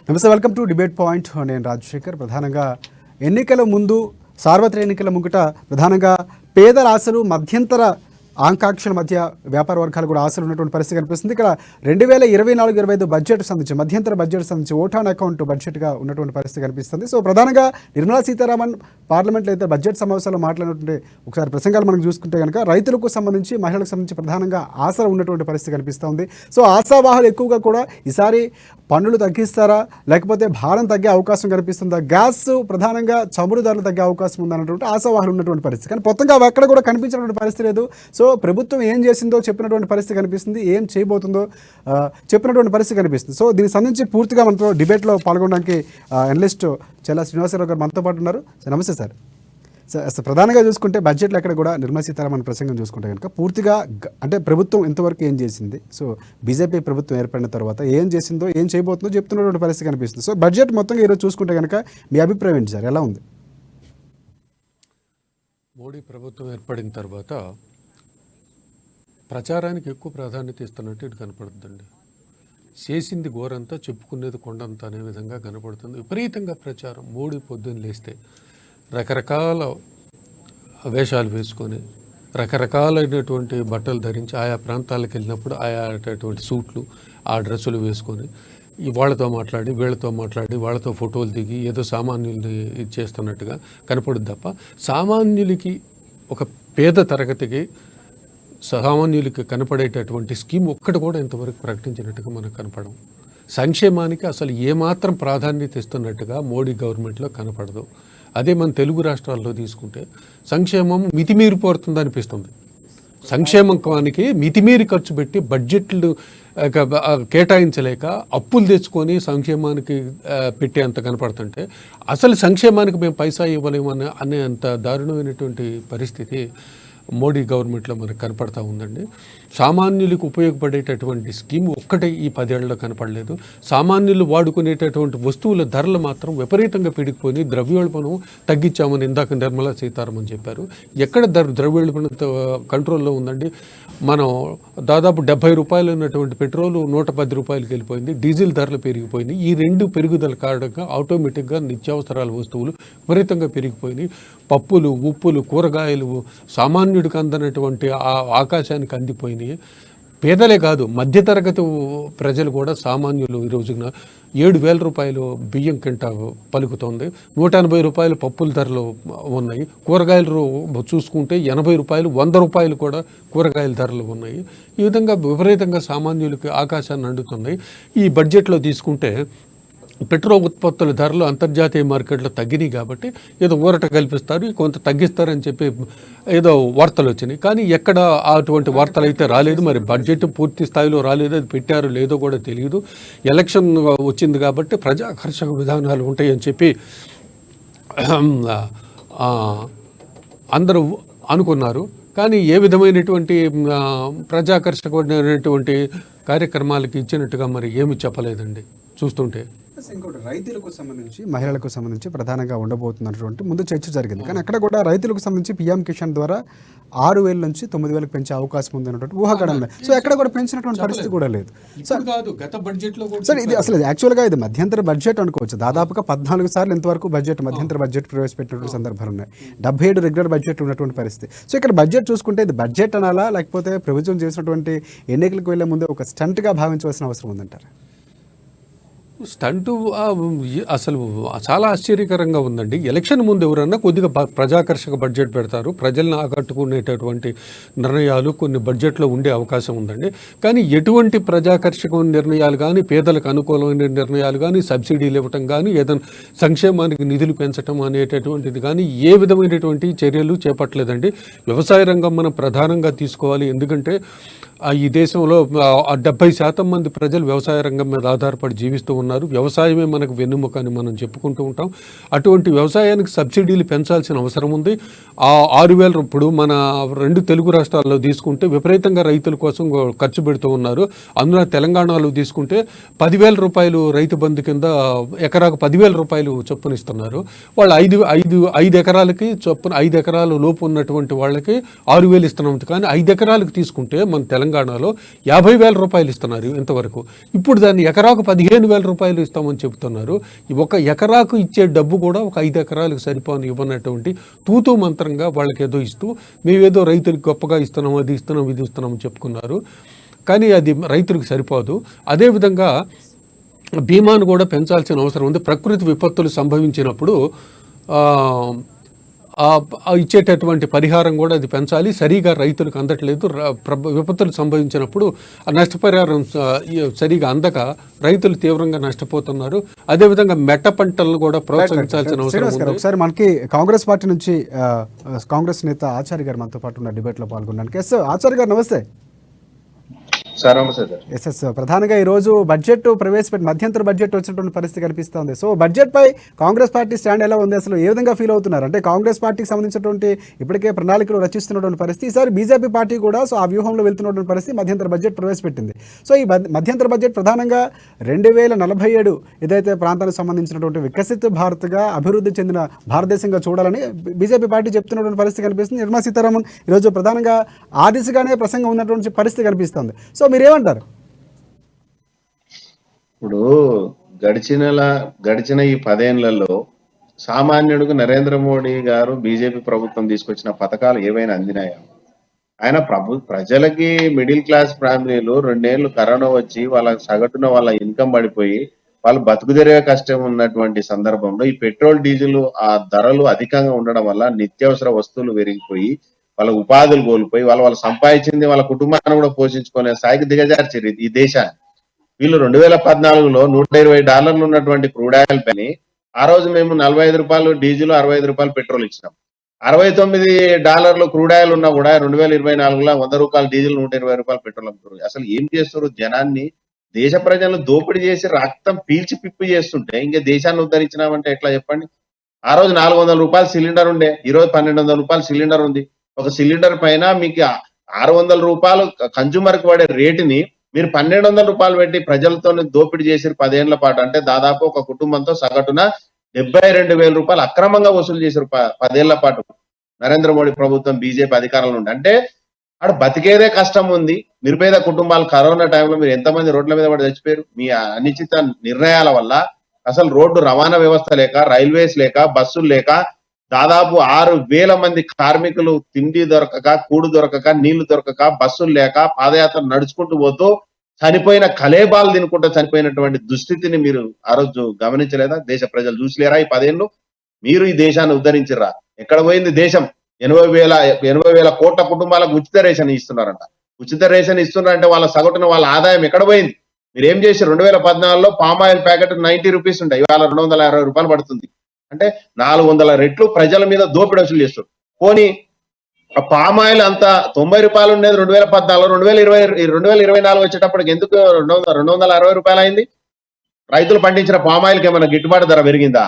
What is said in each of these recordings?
నమస్తే, welcome to debate point. నేను రాజశేఖర్. ప్రధానంగా ఎన్నికల ముందు సార్వత్రిక ఎన్నికల ముంగట ప్రధానంగా పేదల ఆశలు మధ్యంతర ఆకాంక్షల మధ్య వ్యాపార వర్గాలు కూడా ఆశలు ఉన్నటువంటి పరిస్థితి కనిపిస్తుంది. ఇక్కడ 2024-25 బడ్జెట్ సంబంధించి మధ్యంతర బడ్జెట్ సంబంధించి ఓట్ ఆన్ అకౌంట్ బడ్జెట్గా ఉన్నటువంటి పరిస్థితి కనిపిస్తుంది. సో ప్రధానంగా నిర్మలా సీతారామన్ పార్లమెంట్లో అయితే బడ్జెట్ సమావేశాల్లో మాట్లాడినటువంటి ఒకసారి ప్రసంగాలు మనం చూసుకుంటే కనుక రైతులకు సంబంధించి మహిళలకు సంబంధించి ప్రధానంగా ఆశలు ఉన్నటువంటి పరిస్థితి కనిపిస్తుంది. సో ఆశావాహులు ఎక్కువగా కూడా ఈసారి పన్నులు తగ్గిస్తారా, లేకపోతే భారం తగ్గే అవకాశం కనిపిస్తుందా, గ్యాస్ ప్రధానంగా చమురు ధరలు తగ్గే అవకాశం ఉందన్నటువంటి ఆశావాహులు ఉన్నటువంటి పరిస్థితి. కానీ మొత్తంగా అక్కడ కూడా కనిపించినటువంటి పరిస్థితి లేదు. సో ప్రభుత్వం ఏం చేసిందో చెప్పినటువంటి పరిస్థితి కనిపిస్తుంది, ఏం చేయబోతుందో చెప్పినటువంటి పరిస్థితి కనిపిస్తుంది. సో దీనికి సంబంధించి పూర్తిగా మనతో డిబేట్లో పాల్గొనడానికి అనలిస్ట్ చెల్లా శ్రీనివాసరావు గారు మనతో పాటు ఉన్నారు. సార్ నమస్తే సార్. సార్ ప్రధానంగా చూసుకుంటే బడ్జెట్లో ఎక్కడ కూడా నిర్మలా సీతారామన్ ప్రసంగం చూసుకుంటే కనుక పూర్తిగా అంటే ప్రభుత్వం ఇంతవరకు ఏం చేసింది, సో బీజేపీ ప్రభుత్వం ఏర్పడిన తర్వాత ఏం చేసిందో ఏం చేయబోతుందో చెప్తున్నటువంటి పరిస్థితి కనిపిస్తుంది. సో బడ్జెట్ మొత్తంగా ఈరోజు చూసుకుంటే కనుక మీ అభిప్రాయం ఏంటి సార్, ఎలా ఉంది? మోడీ ప్రభుత్వం ఏర్పడిన తర్వాత ప్రచారానికి ఎక్కువ ప్రాధాన్యత ఇస్తున్నట్టు ఇటు కనపడుతుందండి. చేసింది ఘోరంతా, చెప్పుకునేది కొండంత అనే విధంగా కనపడుతుంది. విపరీతంగా ప్రచారం. మోడీ పొద్దున్న లేస్తే రకరకాల వేషాలు వేసుకొని రకరకాలైనటువంటి బట్టలు ధరించి ఆయా ప్రాంతాలకు వెళ్ళినప్పుడు ఆయా సూట్లు ఆ డ్రెస్సులు వేసుకొని వాళ్ళతో మాట్లాడి వీళ్ళతో మాట్లాడి వాళ్ళతో ఫోటోలు దిగి ఏదో సామాన్యుల్ని చేస్తున్నట్టుగా కనపడుద్ది తప్ప సామాన్యులకి, ఒక పేద తరగతికి సామాన్యులకి కనపడేటటువంటి స్కీమ్ ఒక్కటి కూడా ఇంతవరకు ప్రకటించినట్టుగా మనకు కనపడం. సంక్షేమానికి అసలు ఏమాత్రం ప్రాధాన్యత ఇస్తున్నట్టుగా మోడీ గవర్నమెంట్లో కనపడదు. అదే మన తెలుగు రాష్ట్రాల్లో తీసుకుంటే సంక్షేమం మితిమీరిపోతుంది అనిపిస్తుంది. సంక్షేమానికి మితిమీరి ఖర్చు పెట్టి బడ్జెట్లు కేటాయించలేక అప్పులు తెచ్చుకొని సంక్షేమానికి పెట్టేంత కనపడుతుంటే అసలు సంక్షేమానికి మేము పైసా ఇవ్వలేమని అనే అంత దారుణమైనటువంటి పరిస్థితి మోడీ గవర్నమెంట్లో మనకు కనపడతా ఉందండి. సామాన్యులకు ఉపయోగపడేటటువంటి స్కీమ్ ఒక్కటే ఈ 10 ఏళ్లలో కనపడలేదు. సామాన్యులు వాడుకునేటటువంటి వస్తువుల ధరలు మాత్రం విపరీతంగా పెరిగిపోయి ద్రవ్యోల్బణం తగ్గించామని ఇందాక నిర్మలా సీతారామన్ చెప్పారు. ఎక్కడ ద్రవ్యోల్బణం కంట్రోల్లో ఉందండి? మనం దాదాపు 70 రూపాయలు ఉన్నటువంటి పెట్రోలు 110 రూపాయలకి వెళ్ళిపోయింది. డీజిల్ ధరలు పెరిగిపోయింది. ఈ రెండు పెరుగుదల కారణంగా ఆటోమేటిక్గా నిత్యావసరాల వస్తువులు విపరీతంగా పెరిగిపోయినాయి. పప్పులు, ఉప్పులు, కూరగాయలు సామాన్యుడికి అందనటువంటి ఆకాశానికి అందిపోయినాయి. పేదలే కాదు, మధ్యతరగతి ప్రజలు కూడా సామాన్యులు ఈ రోజున 7,000 రూపాయలు బియ్యం కింట పలుకుతోంది. 180 రూపాయలు పప్పుల ధరలు ఉన్నాయి. కూరగాయలు చూసుకుంటే 80 రూపాయలు, 100 రూపాయలు కూడా కూరగాయల ధరలు ఉన్నాయి. ఈ విధంగా విపరీతంగా సామాన్యులకి ఆకాశాన్ని అండుతున్నాయి. ఈ బడ్జెట్లో తీసుకుంటే పెట్రోల్ ఉత్పత్తుల ధరలు అంతర్జాతీయ మార్కెట్లో తగ్గినాయి కాబట్టి ఏదో ఊరట కల్పిస్తారు, కొంత తగ్గిస్తారని చెప్పి ఏదో వార్తలు వచ్చినాయి. కానీ ఎక్కడ అటువంటి వార్తలు అయితే రాలేదు. మరి బడ్జెట్ పూర్తి స్థాయిలో రాలేదు, అది పెట్టారో లేదో కూడా తెలియదు. ఎలక్షన్ వచ్చింది కాబట్టి ప్రజాకర్షక విధానాలు ఉంటాయని చెప్పి అందరూ అనుకున్నారు. కానీ ఏ విధమైనటువంటి ప్రజాకర్షకమైనటువంటి కార్యక్రమాలకి ఇచ్చినట్టుగా మరి ఏమి చెప్పలేదండి చూస్తుంటే. ఇంకోటి రైతులకు సంబంధించి మహిళలకు సంబంధించి ప్రధానంగా ఉండబోతున్నటువంటి ముందు చర్చ జరిగింది. కానీ అక్కడ కూడా రైతులకు సంబంధించి పీఎం కిసాన్ ద్వారా 6,000 నుంచి 9,000 పెంచే అవకాశం ఉంది అన్నటువంటి ఊహాగానం. సో ఎక్కడ కూడా పెంచినటువంటి పరిస్థితి కూడా లేదు. గత బడ్జెట్లో సార్ ఇది అసలు యాక్చువల్గా ఇది మధ్యంతర బడ్జెట్ అనుకోవచ్చు. దాదాపుగా 14 సార్లు ఇంతవరకు మధ్యంతర బడ్జెట్ ప్రవేశపెట్టినటువంటి సందర్భాలు ఉన్నాయి. 77 రెగ్యులర్ బడ్జెట్ ఉన్నటువంటి పరిస్థితి. సో ఇక్కడ బడ్జెట్ చూసుకుంటే ఇది బడ్జెట్ అనాలా, లేకపోతే ప్రభుత్వం చేసినటువంటి ఎన్నికలకు వెళ్లే ముందే ఒక స్టంట్గా భావించవలసిన అవసరం ఉందంటారు? స్టంటు అసలు చాలా ఆశ్చర్యకరంగా ఉందండి. ఎలక్షన్ ముందు ఎవరన్నా కొద్దిగా ప్రజాకర్షక బడ్జెట్ పెడతారు, ప్రజలను ఆకట్టుకునేటటువంటి నిర్ణయాలు కొన్ని బడ్జెట్లో ఉండే అవకాశం ఉందండి. కానీ ఎటువంటి ప్రజాకర్షక నిర్ణయాలు కానీ, పేదలకు అనుకూలమైన నిర్ణయాలు కానీ, సబ్సిడీలు ఇవ్వటం కానీ, ఏదైనా సంక్షేమానికి నిధులు పెంచడం అనేటటువంటిది కానీ ఏ విధమైనటువంటి చర్యలు చేపట్టలేదండి. వ్యవసాయ రంగం మనం ప్రధానంగా తీసుకోవాలి. ఎందుకంటే ఈ దేశంలో 70% మంది ప్రజలు వ్యవసాయ రంగం మీద ఆధారపడి జీవిస్తూ ఉన్నారు. వ్యవసాయమే మనకు వెన్నుముక అని మనం చెప్పుకుంటూ ఉంటాం. అటువంటి వ్యవసాయానికి సబ్సిడీలు పెంచాల్సిన అవసరం ఉంది. ఆ 6,000 ఇప్పుడు మన 2 తెలుగు రాష్ట్రాల్లో తీసుకుంటే విపరీతంగా రైతుల కోసం ఖర్చు పెడుతూ ఉన్నారు. అందులో తెలంగాణలో తీసుకుంటే 10,000 రూపాయలు రైతు బంధు కింద ఎకరాకు 10,000 రూపాయలు చొప్పున ఇస్తున్నారు. వాళ్ళు 5 ఎకరాలకి చొప్పున 5 ఎకరాల లోపు ఉన్నటువంటి వాళ్ళకి 6,000 ఇస్తున్నాం. కానీ 5 ఎకరాలకు తీసుకుంటే మన తెలంగాణ తెలంగాణలో 50,000 రూపాయలు ఇస్తున్నారు ఇంతవరకు. ఇప్పుడు దాన్ని ఎకరాకు 15,000 రూపాయలు ఇస్తామని చెబుతున్నారు. ఒక ఎకరాకు ఇచ్చే డబ్బు కూడా ఒక 5 ఎకరాలకు సరిపోని ఇవ్వనటువంటి తూతూ మంత్రంగా వాళ్ళకి ఏదో ఇస్తూ మేమేదో రైతులకు గొప్పగా ఇస్తున్నాం, అది ఇస్తున్నాం, ఇది ఇస్తున్నాం చెప్పుకున్నారు. కానీ అది రైతులకు సరిపోదు. అదేవిధంగా బీమాను కూడా పెంచాల్సిన అవసరం ఉంది. ప్రకృతి విపత్తులు సంభవించినప్పుడు ఇచ్చేటటువంటి పరిహారం కూడా అది పెంచాలి. సరిగా రైతులకు అందట్లేదు. విపత్తులు సంభవించినప్పుడు ఆ నష్టపరిహారం సరిగా అందక రైతులు తీవ్రంగా నష్టపోతున్నారు. అదేవిధంగా మెట్ట పంటలను కూడా ప్రోత్సహించాల్సిన అవసరం ఉంది. ఒకసారి మనకి కాంగ్రెస్ పార్టీ నుంచి కాంగ్రెస్ నేత ఆచార్య గారు మనతో పాటు ఉన్న డిబేట్లో పాల్గొన్నాను. ఎస్ ఆచార్య గారు నమస్తే. ఎస్ఎస్ ప్రధానంగా ఈరోజు బడ్జెట్ ప్రవేశపెట్టి మధ్యంతర బడ్జెట్ వచ్చినటువంటి పరిస్థితి కనిపిస్తుంది. సో బడ్జెట్ పై కాంగ్రెస్ పార్టీ స్టాండ్ ఎలా ఉంది, అసలు ఏ విధంగా ఫీల్ అవుతున్నారు? అంటే కాంగ్రెస్ పార్టీకి సంబంధించినటువంటి ఇప్పటికే ప్రణాళికలు రచిస్తున్నటువంటి పరిస్థితి, ఈసారి బీజేపీ పార్టీ కూడా సో ఆ వ్యూహంలో వెళ్తున్నటువంటి పరిస్థితి మధ్యంతర బడ్జెట్ ప్రవేశపెట్టింది. సో ఈ మధ్యంతర బడ్జెట్ ప్రధానంగా 2047 ఏదైతే ప్రాంతానికి సంబంధించినటువంటి వికసిత భారత్గా అభివృద్ధి చెందిన భారతదేశంగా చూడాలని బీజేపీ పార్టీ చెప్తున్నటువంటి పరిస్థితి కనిపిస్తుంది. నిర్మలా సీతారామన్ ఈరోజు ప్రధానంగా ఆ దిశగానే ప్రసంగం ఉన్నటువంటి పరిస్థితి కనిపిస్తుంది. సో మీరేమంటారు? ఇప్పుడు గడిచిన ఈ 10 ఏళ్లలో సామాన్యుడికి నరేంద్ర మోడీ గారు బీజేపీ ప్రభుత్వం తీసుకొచ్చిన పథకాలు ఏవైనా అందినాయా? ఆయన ప్రజలకి మిడిల్ క్లాస్ ఫ్యామిలీలు 2 ఏళ్లు కరోనా వచ్చి వాళ్ళ సగటున వాళ్ళ ఇన్కమ్ పడిపోయి వాళ్ళు బతుకుదెరే కష్టం ఉన్నటువంటి సందర్భంలో ఈ పెట్రోల్ డీజిల్ ఆ ధరలు అధికంగా ఉండడం వల్ల నిత్యావసర వస్తువులు పెరిగిపోయి వాళ్ళ ఉపాధులు కోల్పోయి వాళ్ళు సంపాదించింది వాళ్ళ కుటుంబాన్ని కూడా పోషించుకునే స్థాయికి దిగజార్చారు ఈ దేశాన్ని. వీళ్ళు 2014లో $120 ఉన్నటువంటి క్రూడ్ ఆయిల్ పని ఆ రోజు మేము $45 డీజిల్, $65 పెట్రోల్ ఇచ్చినాం. $69 క్రూడ్ ఆయిల్ ఉన్నా కూడా 2024లో $100 డీజిల్, $120 పెట్రోల్ అమ్ముతారు. అసలు ఏం చేస్తారు? జనాన్ని, దేశ ప్రజలను దోపిడీ చేసి రక్తం పీల్చి పిప్పి చేస్తుంటే ఇంకా దేశాన్ని ఉద్ధరించినామంటే ఎట్లా చెప్పండి? ఆ రోజు $400 సిలిండర్ ఉండే, ఈ రోజు $1,200 సిలిండర్ ఉంది. ఒక సిలిండర్ పైన మీకు $600 కన్జ్యూమర్ కి పడే రేటుని మీరు $1,200 పెట్టి ప్రజలతో దోపిడీ చేసి 10 ఏళ్ల పాటు, అంటే దాదాపు ఒక కుటుంబంతో సగటున $72,000 అక్రమంగా వసూలు చేశారు 10 ఏళ్ల పాటు నరేంద్ర మోడీ ప్రభుత్వం బీజేపీ అధికారంలో ఉండి. అంటే అక్కడ బతికేదే కష్టం ఉంది. నిర్పేద కుటుంబాలు కరోనా టైంలో మీరు ఎంతమంది రోడ్ల మీద పడి చచ్చిపోయారు? మీ అనిశ్చిత నిర్ణయాల వల్ల అసలు రోడ్డు రవాణా వ్యవస్థ లేక, రైల్వేస్ లేక, బస్సులు లేక దాదాపు 6,000 మంది కార్మికులు తిండి దొరకక, కూడు దొరకక, నీళ్లు దొరకక, బస్సులు లేక పాదయాత్ర నడుచుకుంటూ పోతూ చనిపోయిన కలేబాలు తినుకుంటూ చనిపోయినటువంటి దుస్థితిని మీరు ఆ రోజు గమనించలేదా? దేశ ప్రజలు చూసలేరా? ఈ 10 ఏళ్ళు మీరు ఈ దేశాన్ని ఉద్ధరించిర్రా? ఎక్కడ పోయింది దేశం? 80,000 కోట్ల కుటుంబాలకు ఉచిత రేషన్ ఇస్తున్నారంట. ఉచిత రేషన్ ఇస్తున్నారంటే వాళ్ళ సగటున వాళ్ళ ఆదాయం ఎక్కడ పోయింది? మీరు ఏం చేసి 2014లో పామాయిల్ ప్యాకెట్ 90 రూపీస్ ఉంటాయి, ఇవాళ $260 పడుతుంది. అంటే 400 రెట్లు ప్రజల మీద దోపిడీ వసూలు చేస్తారు. పోనీ పామాయిల్ అంతా $90 ఉండేది 2014, 2024 వచ్చేటప్పటికి ఎందుకు $260 అయింది? రైతులు పండించిన పామాయిల్కి ఏమైనా గిట్టుబాటు ధర పెరిగిందా?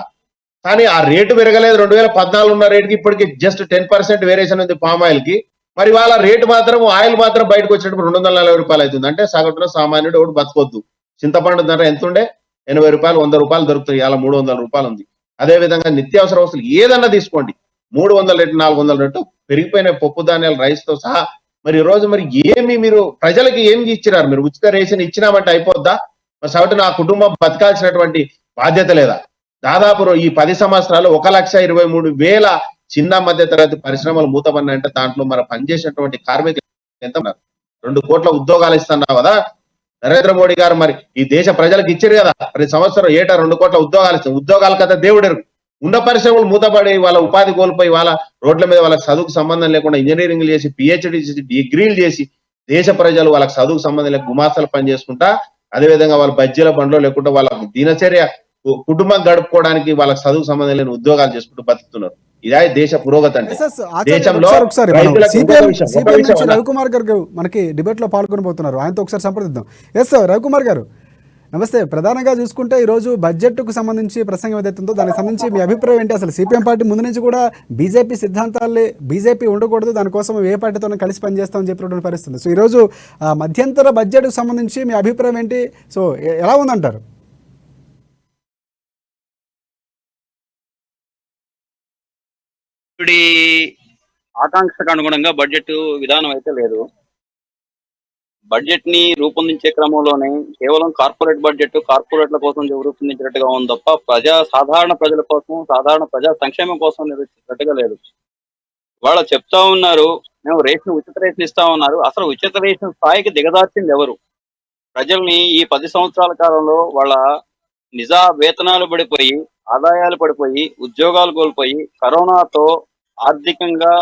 కానీ ఆ రేటు పెరగలేదు. 2014 ఉన్న రేటుకి ఇప్పటికి జస్ట్ 10% వేరియేషన్ ఉంది పామాయిల్ కి. మరి వాళ్ళ రేటు మాత్రం, ఆయిల్ మాత్రం బయటకు వచ్చేటప్పుడు $240 అవుతుంది. అంటే సగటున సామాన్యుడు ఒకటి బతకొద్దు. చింతపండు ధర ఎంత ఉండే? $80, $100 దొరుకుతాయి, ఇవాళ $300 ఉంది. అదే విధంగా నిత్యావసర వస్తువులు ఏదన్నా తీసుకోండి, 300 రెట్లు, 400 రెట్లు పెరిగిపోయిన పప్పు ధాన్యాలు, రైస్ తో సహా. మరి ఈ రోజు మరి ఏమి మీరు ప్రజలకి ఏమి ఇచ్చినారు? మీరు ఉచిత రేషన్ ఇచ్చినామంటే అయిపోద్దా? మరి సగటున ఆ కుటుంబం బతకాల్సినటువంటి బాధ్యత లేదా? దాదాపు ఈ 10 సంవత్సరాలు 1,23,000 చిన్న మధ్య తరగతి పరిశ్రమలు మూతపడినాయంటే దాంట్లో మన పనిచేసినటువంటి కార్మికులు ఎంత ఉన్నారు? 2 కోట్ల ఉద్యోగాలు ఇస్తున్నావు కదా నరేంద్ర మోడీ గారు. మరి ఈ దేశ ప్రజలకు ఇచ్చారు కదా, ప్రతి సంవత్సరం ఏటా 2 కోట్ల ఉద్యోగాలు ఇస్తారు. ఉద్యోగాల కథ దేవుడెరు. ఉన్న పరిశ్రమలు మూతపడి వాళ్ళ ఉపాధి కోల్పోయి వాళ్ళ రోడ్ల మీద వాళ్ళకి చదువుకు సంబంధం లేకుండా ఇంజనీరింగ్ చేసి, పిహెచ్డి చేసి, డిగ్రీలు చేసి దేశ ప్రజలు వాళ్ళకి చదువుకు సంబంధం లేక గుమాస్తాలు పని చేసుకుంటా, అదేవిధంగా వాళ్ళ బజ్జీల బండ్లో లేకుండా వాళ్ళ దినచర్య కుటుంబం గడుపుకోవడానికి వాళ్ళకి చదువుకు సంబంధం లేని ఉద్యోగాలు చేసుకుంటూ బతుకుతున్నారు. ఇదే దేశ పురోగతి అంటే. దేశంలో రవికుమార్ గారు మనకి డిబేట్ లో పాల్గొనబోతున్నారు, ఆయనతో ఒకసారి సంప్రదిద్దాం. ఎస్ రవికుమార్ గారు నమస్తే. ప్రధానంగా చూసుకుంటే ఈరోజు బడ్జెట్కు సంబంధించి ప్రసంగం ఏదైతుందో దానికి సంబంధించి మీ అభిప్రాయం ఏంటి? అసలు సిపిఎం పార్టీ ముందు నుంచి కూడా బీజేపీ సిద్ధాంతాలే, బీజేపీ ఉండకూడదు, దానికోసం ఏ పార్టీతోనే కలిసి పనిచేస్తామని చెప్పినటువంటి పరిస్థితుంది. సో ఈరోజు మధ్యంతర బడ్జెట్కు సంబంధించి మీ అభిప్రాయం ఏంటి? సో ఎలా ఉందంటారు? ఆకాంక్షకు అనుగుణంగా బడ్జెట్ విధానం అయితే లేదు. బడ్జెట్ ని రూపొందించే క్రమంలోనే కేవలం కార్పొరేట్ బడ్జెట్ కార్పొరేట్ల కోసం రూపొందించినట్టుగా ఉంది తప్ప సాధారణ ప్రజల కోసం సాధారణ ప్రజా సంక్షేమం కోసం నిర్వహించినట్టుగా లేదు. వాళ్ళ చెప్తా ఉన్నారు మేము ఉచిత రేషన్ ఇస్తా ఉన్నారు. అసలు ఉచిత రేషన్ స్థాయికి దిగదార్చింది ఎవరు? ప్రజల్ని ఈ 10 సంవత్సరాల కాలంలో వాళ్ళ వేతనాలు పడిపోయి, ఆదాయాలు పడిపోయి, ఉద్యోగాలు కోల్పోయి, కరోనాతో ఆర్థికంగా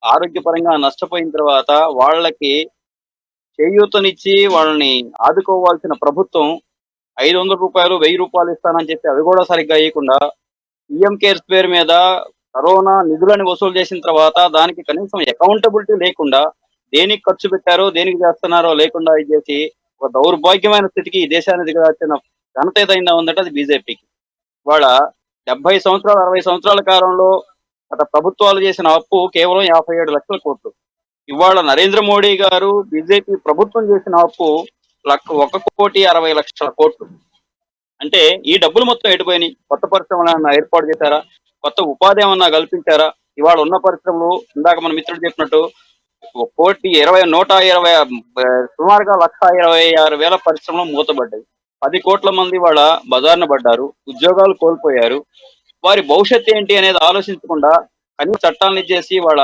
ఆరోగ్యపరంగా నష్టపోయిన తర్వాత వాళ్ళకి చేయూతనిచ్చి వాళ్ళని ఆదుకోవాల్సిన ప్రభుత్వం 500 రూపాయలు 1000 రూపాయలు ఇస్తానని చెప్పి అవి కూడా సరిగ్గా ఇవ్వకుండా సీఎం కేర్స్ పేరు మీద కరోనా నిధులని వసూలు చేసిన తర్వాత దానికి కనీసం అకౌంటబిలిటీ లేకుండా దేనికి ఖర్చు పెట్టారో దేనికి చేస్తున్నారో లేకుండా చేసి ఒక దౌర్భాగ్యమైన స్థితికి ఈ దేశాన్ని దిగదార్చిన ఘనత ఏదైనా ఉందంటే అది బీజేపీకి. వాళ్ళ 70 సంవత్సరాలు 60 సంవత్సరాల కాలంలో గత ప్రభుత్వాలు చేసిన అప్పు కేవలం 57 లక్షల కోట్లు. ఇవాళ నరేంద్ర మోడీ గారు బీజేపీ ప్రభుత్వం చేసిన అప్పు 1,60,00,000 కోట్లు. అంటే ఈ డబ్బులు మొత్తం ఎటుపోయినాయి? కొత్త పరిశ్రమలు ఏమన్నా ఏర్పాటు చేశారా? కొత్త ఉపాధి ఏమన్నా కల్పించారా? ఇవాళ ఉన్న పరిశ్రమలు ఇందాక మన మిత్రుడు చెప్పినట్టు 120 సుమారుగా 1,26,000 పరిశ్రమలు మూతబడ్డాయి. 10 కోట్ల మంది వాళ్ళ బజార్న పడ్డారు, ఉద్యోగాలు కోల్పోయారు. వారి భవిష్యత్తు ఏంటి అనేది ఆలోచించకుండా కనీస చట్టాలను చేసి వాళ్ళ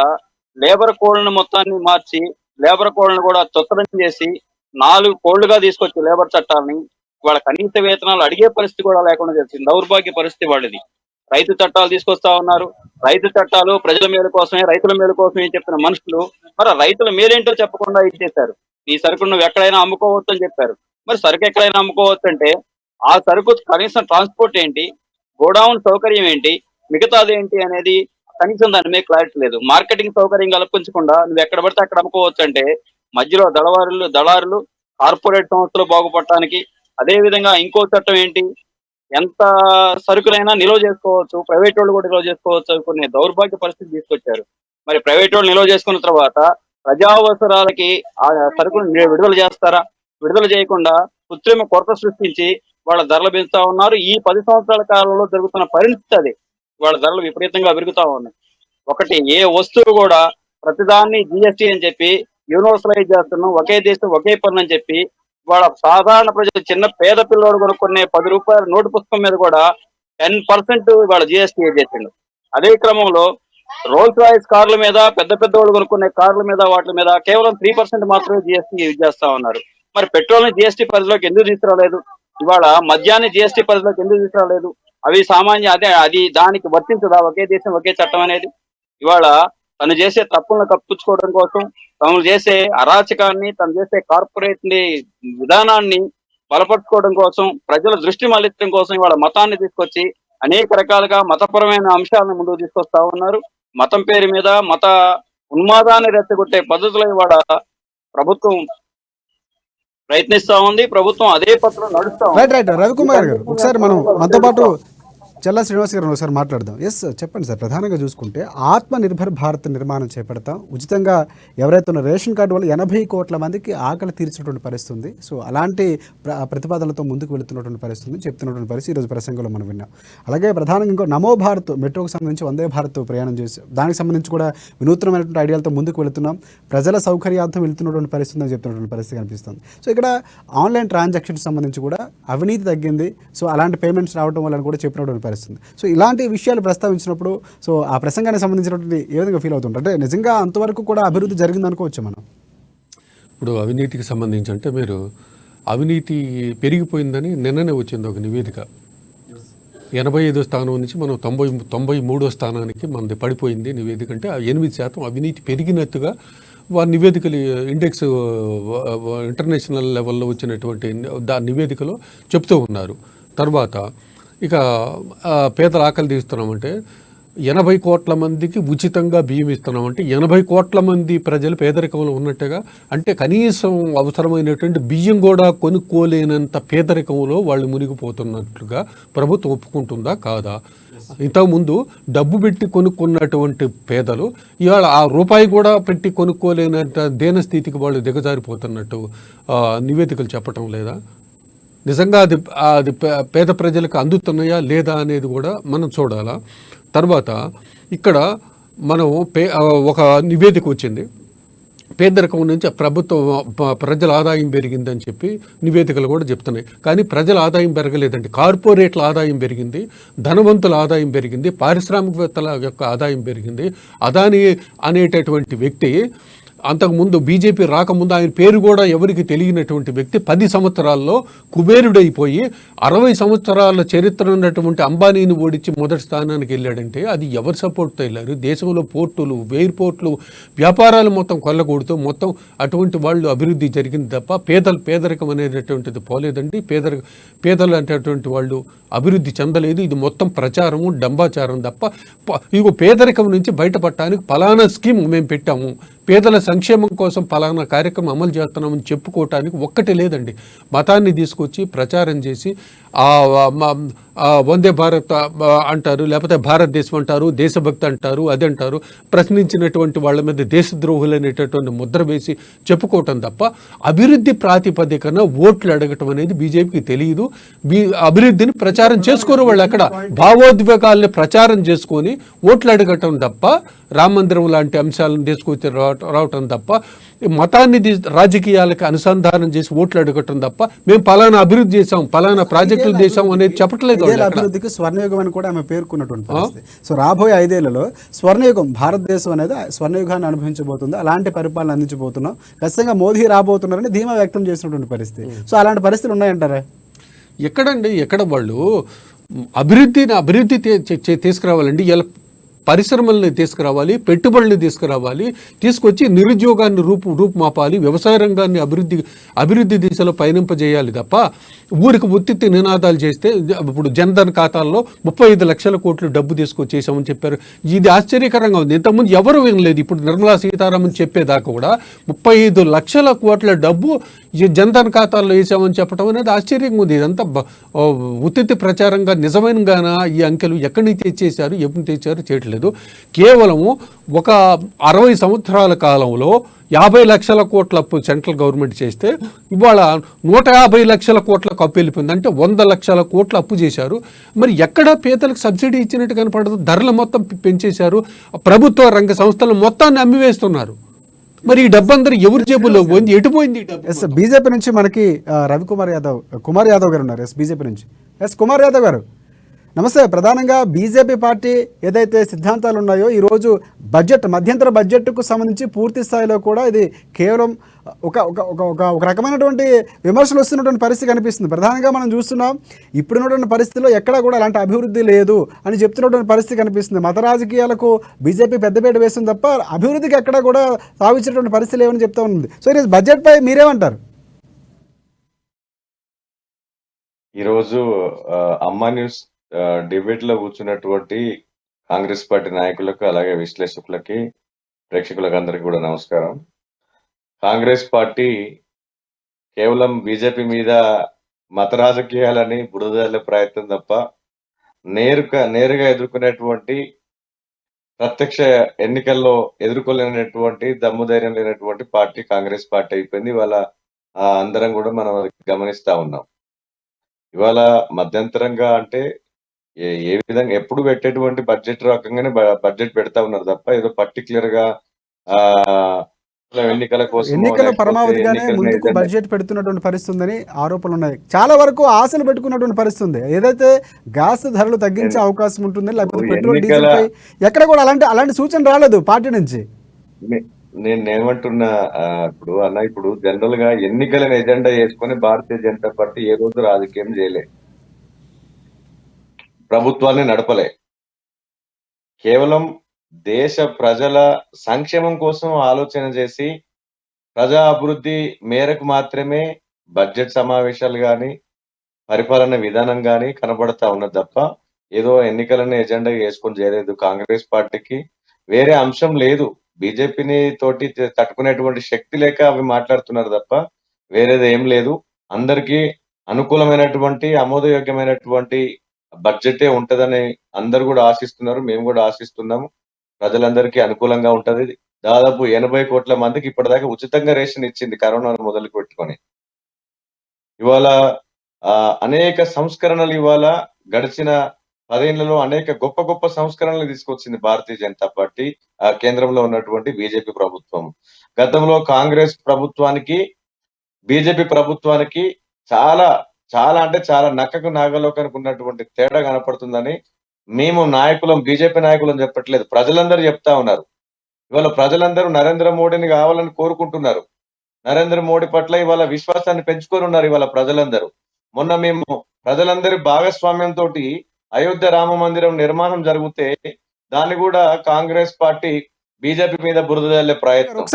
లేబర్ కోడ్లను మొత్తాన్ని మార్చి లేబర్ కోడ్లను కూడా తుత్తరం చేసి 4 కోళ్లుగా తీసుకొచ్చి లేబర్ చట్టాలని వాళ్ళ కనీస వేతనాలు అడిగే పరిస్థితి కూడా లేకుండా చేసింది. దౌర్భాగ్య పరిస్థితి వాళ్ళది. రైతు చట్టాలు తీసుకొస్తా ఉన్నారు. రైతు చట్టాలు ప్రజల మేలు కోసమే, రైతుల మేలు కోసమే చెప్పిన మనుషులు మరి రైతుల మేలేంటో చెప్పకుండా ఇచ్చేశారు. ఈ సరుకును నువ్వు ఎక్కడైనా అమ్ముకోవచ్చు అని చెప్పారు. మరి సరుకు ఎక్కడైనా అమ్ముకోవచ్చు అంటే ఆ సరుకు కనీసం ట్రాన్స్పోర్ట్ ఏంటి, గోడౌన్ సౌకర్యం ఏంటి, మిగతాది ఏంటి అనేది కనీసం దాని మీద క్లారిటీ లేదు. మార్కెటింగ్ సౌకర్యం కల్పించకుండా నువ్వు ఎక్కడ పడితే అక్కడ అమ్ముకోవచ్చు అంటే మధ్యలో దళారులు కార్పొరేట్ సంస్థలు బాగుపడటానికి, అదే విధంగా ఇంకో చట్టం ఏంటి, ఎంత సరుకులైనా నిల్వ చేసుకోవచ్చు, ప్రైవేట్ వాళ్ళు కూడా నిల్వ చేసుకోవచ్చు అనుకునే దౌర్భాగ్య పరిస్థితి తీసుకొచ్చారు. మరి ప్రైవేట్ వాళ్ళు నిల్వ చేసుకున్న తర్వాత ప్రజా అవసరాలకి ఆ సరుకులు విడుదల చేస్తారా? విడుదల చేయకుండా కృత్రిమ కొరత సృష్టించి వాళ్ళ ధరలు పెంచుతా ఉన్నారు. ఈ 10 సంవత్సరాల కాలంలో జరుగుతున్న పరిస్థితి అది. వాళ్ళ ధరలు విపరీతంగా పెరుగుతా ఉన్నాయి. ఒకటి ఏ వస్తువు కూడా ప్రతిదాన్ని జిఎస్టీ అని చెప్పి యూనివర్సలైజ్ చేస్తున్నాం, ఒకే దేశం ఒకే పన్ను అని చెప్పి వాళ్ళ సాధారణ ప్రజలు చిన్న పేద పిల్లోడు కొనుక్కునే 10 రూపాయల నోటు పుస్తకం మీద కూడా 10% వాళ్ళ జిఎస్టీ చేసిండు. అదే క్రమంలో రోల్స్ రాయిస్ కార్ల మీద పెద్ద వాళ్ళు కొనుక్కునే కార్ల మీద వాటి మీద కేవలం 3% మాత్రమే జిఎస్టీ యూజ్ చేస్తా ఉన్నారు. మరి పెట్రోల్ ని జిఎస్టీ పరిధిలోకి ఎందుకు తీసుకురాలేదు? ఇవాళ మద్యాన్ని జిఎస్టీ పరిధిలోకి ఎందుకు తీసుకురాలేదు? అవి సామాన్య అది దానికి వర్తించదా ఒకే దేశం ఒకే చట్టం అనేది? ఇవాళ తను చేసే తప్పులను కప్పించుకోవడం కోసం, తను చేసే అరాచకాన్ని, తను చేసే కార్పొరేట్ విధానాన్ని బలపరుచుకోవడం కోసం, ప్రజల దృష్టి మళ్లించడం కోసం ఇవాళ మతాన్ని తీసుకొచ్చి అనేక రకాలుగా మతపరమైన అంశాలను ముందుకు తీసుకొస్తా ఉన్నారు. మతం పేరు మీద మత ఉన్మాదాన్ని రెచ్చగొట్టే పద్ధతిలో ఇవాళ ప్రభుత్వం ప్రయత్నిస్తా ఉంది. ప్రభుత్వం అదే పత్రం నడుస్తా ఉంది. రైట్ రవికుమార్ గారు, ఒకసారి మనతో పాటు చల్లా శ్రీనివాస్ గారు ఒకసారి మాట్లాడదాం. ఎస్, చెప్పండి సార్. ప్రధానంగా చూసుకుంటే ఆత్మ నిర్భర్ భారత్ నిర్మాణం చేపడతాం, ఉచితంగా ఎవరైతే ఉన్న రేషన్ కార్డు వల్ల 80 కోట్ల మందికి ఆకలి తీర్చినటువంటి పరిస్థితి ఉంది. సో అలాంటి ప్రతిపాదనలతో ముందుకు వెళుతున్నటువంటి పరిస్థితి చెప్తున్నటువంటి పరిస్థితి ఈరోజు ప్రసంగంలో మనం విన్నాం. అలాగే ప్రధానంగా ఇంకో నమో భారత్ మెట్రోకి సంబంధించి వందే భారత్ ప్రయాణం చేసి దానికి సంబంధించి కూడా వినూత్నమైనటువంటి ఐడియాలతో ముందుకు వెళుతున్నాం, ప్రజల సౌకర్యార్థం వెళుతున్నటువంటి పరిస్థితి అని చెప్తున్నటువంటి పరిస్థితి కనిపిస్తుంది. సో ఇక్కడ ఆన్లైన్ ట్రాన్సాక్షన్స్ సంబంధించి కూడా అవినీతి తగ్గింది. సో అలాంటి పేమెంట్స్ రావడం వల్ల కూడా చెప్పినటువంటి పరిస్థితి. సో ఇలాంటి విషయాలు ప్రస్తావించినప్పుడు సో ఆ ప్రసంగానికి సంబంధించినటువంటి ఏ విధంగా ఫీల్ అవుతుంటారు? అంటే నిజంగా అంతవరకు కూడా అభివృద్ధి జరిగింది అనుకోవచ్చు మనం. ఇప్పుడు అవినీతికి సంబంధించి అంటే మీరు అవినీతి పెరిగిపోయిందని నిన్ననే వచ్చింది ఒక నివేదిక. 85వ స్థానం నుంచి మనం 93వ స్థానానికి మనది పడిపోయింది నివేదిక. అంటే 8% అవినీతి పెరిగినట్టుగా వారి నివేదికలు ఇండెక్స్ ఇంటర్నేషనల్ లెవెల్లో వచ్చినటువంటి నివేదికలో చెప్తూ ఉన్నారు. తర్వాత ఇక పేదల ఆకలి తీస్తున్నామంటే 80 కోట్ల మందికి ఉచితంగా బియ్యం ఇస్తున్నామంటే 80 కోట్ల మంది ప్రజలు పేదరికంలో ఉన్నట్టుగా, అంటే కనీసం అవసరమైనటువంటి బియ్యం కూడా కొనుక్కోలేనంత పేదరికంలో వాళ్ళు మునిగిపోతున్నట్లుగా ప్రభుత్వం ఒప్పుకుంటుందా కాదా? ఇంతకుముందు డబ్బు పెట్టి కొనుక్కున్నటువంటి పేదలు ఇవాళ ఆ రూపాయి కూడా పెట్టి కొనుక్కోలేనంత దేన స్థితికి వాళ్ళు దిగజారిపోతున్నట్టు నివేదికలు చెప్పటం లేదా? నిజంగా అది పేద ప్రజలకు అందుతున్నాయా లేదా అనేది కూడా మనం చూడాలా. తర్వాత ఇక్కడ మనం ఒక నివేదిక వచ్చింది పేదరికం నుంచి ప్రజల ఆదాయం పెరిగిందని చెప్పి నివేదికలు కూడా చెప్తున్నాయి. కానీ ప్రజల ఆదాయం పెరగలేదండి. కార్పొరేట్ల ఆదాయం పెరిగింది, ధనవంతుల ఆదాయం పెరిగింది, పారిశ్రామికవేత్తల యొక్క ఆదాయం పెరిగింది. అదాని అనేటటువంటి వ్యక్తి అంతకుముందు బీజేపీ రాకముందు ఆయన పేరు కూడా ఎవరికి తెలియనటువంటి వ్యక్తి 10 సంవత్సరాల్లో కుబేరుడైపోయి 60 సంవత్సరాల చరిత్ర ఉన్నటువంటి అంబానీని ఓడించి మొదటి స్థానానికి వెళ్ళాడంటే అది ఎవరు సపోర్ట్తో వెళ్ళారు? దేశంలో పోర్టులు, ఎయిర్పోర్ట్లు, వ్యాపారాలు మొత్తం కొల్లగొడుతూ మొత్తం అటువంటి వాళ్ళు అభివృద్ధి జరిగింది తప్ప పేదరికం అనేటటువంటిది పోలేదండి. పేదలు అనేటటువంటి వాళ్ళు అభివృద్ధి చెందలేదు. ఇది మొత్తం ప్రచారము, డంబాచారం తప్ప. ఇదిగో పేదరికం నుంచి బయటపడటానికి ఫలానా స్కీమ్ మేము పెట్టాము, పేదల సంక్షేమం కోసం ఫలానా కార్యక్రమం అమలు చేస్తున్నామని చెప్పుకోవటానికి ఒక్కటి లేదండి. మతాన్ని తీసుకొచ్చి ప్రచారం చేసి వందే భారత్ అంటారు, లేకపోతే భారతదేశం అంటారు, దేశభక్తి అంటారు, అది అంటారు. ప్రశ్నించినటువంటి వాళ్ళ మీద దేశద్రోహులు అనేటటువంటి ముద్ర వేసి చెప్పుకోవటం తప్ప అభివృద్ధి ప్రాతిపదికన ఓట్లు అడగటం అనేది బీజేపీకి తెలియదు. అభివృద్ధిని ప్రచారం చేసుకోరు వాళ్ళు. అక్కడ భావోద్వేగాల్ని ప్రచారం చేసుకొని ఓట్లు అడగటం తప్ప, రామ మందిరం లాంటి అంశాలను తీసుకొచ్చి రావటం తప్ప, మతాన్ని రాజకీయాలకు అనుసంధానం చేసి ఓట్లు అడగటం తప్ప మేము పలానా అభివృద్ధి చేసాం, పలానా ప్రాజెక్టులు చేసాం అనేది చెప్పట్లేదు. అభివృద్ధికి స్వర్ణయుగం అని కూడా ఆమె పేర్కొన్నటువంటి పరిస్థితి. సో రాబోయే 5 ఏళ్లలో స్వర్ణయుగం, భారతదేశం అనేది స్వర్ణయుగాన్ని అనుభవించబోతుంది. అలాంటి పరిపాలన అందించబోతున్నాం. ఖచ్చితంగా మోదీ రాబోతున్నారని ధీమా వ్యక్తం చేసినటువంటి పరిస్థితి. సో అలాంటి పరిస్థితులు ఉన్నాయంటారా? ఎక్కడండి? ఎక్కడ వాళ్ళు అభివృద్ధి తీసుకురావాలండి. ఇలా పరిశ్రమల్ని తీసుకురావాలి, పెట్టుబడులు తీసుకురావాలి, తీసుకొచ్చి నిరుద్యోగాన్ని రూపుమాపాలి, వ్యవసాయ రంగాన్ని అభివృద్ధి దిశలో పయనింపజేయాలి తప్ప ఊరికి ఉత్తిత్తి నినాదాలు చేస్తే, ఇప్పుడు జన్ధన్ ఖాతాల్లో 35 లక్షల కోట్లు డబ్బు తీసుకొచ్చేసామని చెప్పారు. ఇది ఆశ్చర్యకరంగా ఉంది. ఇంతకుముందు ఎవరు వినలేదు. ఇప్పుడు నిర్మలా సీతారామన్ చెప్పేదాకా కూడా 35 లక్షల కోట్ల డబ్బు ఈ జన్ధన్ ఖాతాల్లో వేసామని చెప్పడం అనేది ఆశ్చర్యంగా ఉంది. ఇదంతా ఉత్తిత్తి ప్రచారంగా నిజమైనగానా ఈ అంకెలు ఎక్కడి నుంచి తెచ్చేశారు, ఎప్పుడు తెచ్చారు చేయట్లేదు. కేవలము ఒక 60 సంవత్సరాల కాలంలో 50 లక్షల కోట్ల అప్పు సెంట్రల్ గవర్నమెంట్ చేస్తే ఇవాళ 150 లక్షల కోట్లకు అప్పు వెళ్ళిపోయింది. అంటే 100 లక్షల కోట్ల అప్పు చేశారు. మరి ఎక్కడ పేదలకు సబ్సిడీ ఇచ్చినట్టు కనపడదు. ధరలు మొత్తం పెంచేశారు. ప్రభుత్వ రంగ సంస్థలు మొత్తాన్ని అమ్మివేస్తున్నారు. మరి ఈ డబ్బు అందరూ ఎవరి జేబుల్లో పోయింది, ఎటుపోయింది? బీజేపీ నుంచి మనకి కుమార్ యాదవ్ గారు ఉన్నారు. బీజేపీ నుంచి కుమార్ యాదవ్ గారు నమస్తే. ప్రధానంగా బీజేపీ పార్టీ ఏదైతే సిద్ధాంతాలు ఉన్నాయో ఈరోజు మధ్యంతర బడ్జెట్కు సంబంధించి పూర్తి స్థాయిలో కూడా ఇది కేవలం ఒక రకమైనటువంటి విమర్శలు వస్తున్నటువంటి పరిస్థితి కనిపిస్తుంది. ప్రధానంగా మనం చూస్తున్నాం, ఇప్పుడున్నటువంటి పరిస్థితిలో ఎక్కడా కూడా అలాంటి అభివృద్ధి లేదు అని చెప్తున్నటువంటి పరిస్థితి కనిపిస్తుంది. మత రాజకీయాలకు బీజేపీ పెద్దపీట వేస్తుంది తప్ప అభివృద్ధికి ఎక్కడా కూడా సాగుచేటువంటి పరిస్థితి లేవని చెప్తా ఉంది. సో ఈరోజు బడ్జెట్పై మీరేమంటారు? ఈరోజు అమ్మా న్యూస్ డిబేట్ లో కూర్చున్నటువంటి కాంగ్రెస్ పార్టీ నాయకులకు, అలాగే విశ్లేషకులకి, ప్రేక్షకులకు అందరికీ కూడా నమస్కారం. కాంగ్రెస్ పార్టీ కేవలం బీజేపీ మీద మత రాజకీయాలని బురదలే ప్రయత్నం తప్ప నేరుగా ఎదుర్కొనేటువంటి, ప్రత్యక్ష ఎన్నికల్లో ఎదుర్కోలేనటువంటి దమ్ము ధైర్యం లేనటువంటి పార్టీ కాంగ్రెస్ పార్టీ అయిపోయింది. ఇవాళ అందరం కూడా మనం గమనిస్తా ఉన్నాం. ఇవాళ మధ్యంతరంగా అంటే ఏ విధంగా ఎప్పుడు పెట్టేటువంటి బడ్జెట్ రకంగానే బడ్జెట్ పెడతా ఉన్నారు తప్ప ఏదో పర్టికులర్ గా ఎన్నికల పరమావధిగానే ముందుకు బడ్జెట్ పెడుతున్నటువంటి పరిస్థితి ఉందని ఆరోపణలు ఉన్నాయి. చాలా వరకు ఆశలు పెట్టుకున్నటువంటి పరిస్థితి ఉంది. ఏదైతే గ్యాస్ ధరలు తగ్గించే అవకాశం ఉంటుంది, లేకపోతే పెట్రోల్ డీజిల్ పై ఎక్కడ కూడా అలాంటి సూచన రాలేదు పార్టీ నుంచి. నేను ఏమంటున్నా ఇప్పుడు జనరల్ గా ఎన్నికలను ఎజెండా చేసుకుని భారతీయ జనతా పార్టీ ఏ రోజు రాజకీయం చేయలే, ప్రభుత్వాన్ని నడపలే. కేవలం దేశ ప్రజల సంక్షేమం కోసం ఆలోచన చేసి ప్రజా అభివృద్ధి మేరకు మాత్రమే బడ్జెట్ సమావేశాలు గాని, పరిపాలన విధానం గాని కనబడతా ఉన్నది తప్ప ఏదో ఎన్నికలను ఎజెండా చేసుకొని చేయలేదు. కాంగ్రెస్ పార్టీకి వేరే అంశం లేదు. బీజేపీని తోటి తట్టుకునేటువంటి శక్తి లేక అవి మాట్లాడుతున్నారు తప్ప వేరేది ఏం లేదు. అందరికీ అనుకూలమైనటువంటి, ఆమోదయోగ్యమైనటువంటి బడ్జెటే ఉంటదని అందరు కూడా ఆశిస్తున్నారు. మేము కూడా ఆశిస్తున్నాము. ప్రజలందరికీ అనుకూలంగా ఉంటది. దాదాపు 80 కోట్ల మందికి ఇప్పటిదాకా ఉచితంగా రేషన్ ఇచ్చింది కరోనాను మొదలు పెట్టుకొని. ఇవాళ అనేక సంస్కరణలు ఇవాళ గడిచిన 10 ఏళ్లలో అనేక గొప్ప గొప్ప సంస్కరణలు తీసుకొచ్చింది భారతీయ జనతా పార్టీ, కేంద్రంలో ఉన్నటువంటి బీజేపీ ప్రభుత్వం. గతంలో కాంగ్రెస్ ప్రభుత్వానికి బీజేపీ ప్రభుత్వానికి చాలా చాలా అంటే చాలా నక్కకు నాగలోకానికి ఉన్నటువంటి తేడా కనపడుతుందని మేము నాయకులం, బీజేపీ నాయకులం చెప్పట్లేదు, ప్రజలందరూ చెప్తా ఉన్నారు. ఇవాళ ప్రజలందరూ నరేంద్ర మోడీని కావాలని కోరుకుంటున్నారు. నరేంద్ర మోడీ పట్ల ఇవాళ విశ్వాసాన్ని పెంచుకొని ఉన్నారు ఇవాళ ప్రజలందరూ. మొన్న మేము ప్రజలందరి భాగస్వామ్యంతో అయోధ్య రామ మందిరం నిర్మాణం జరిగితే దాన్ని కూడా కాంగ్రెస్ పార్టీ బీజేపీ మీద బురద జల్లే ప్రయత్నం.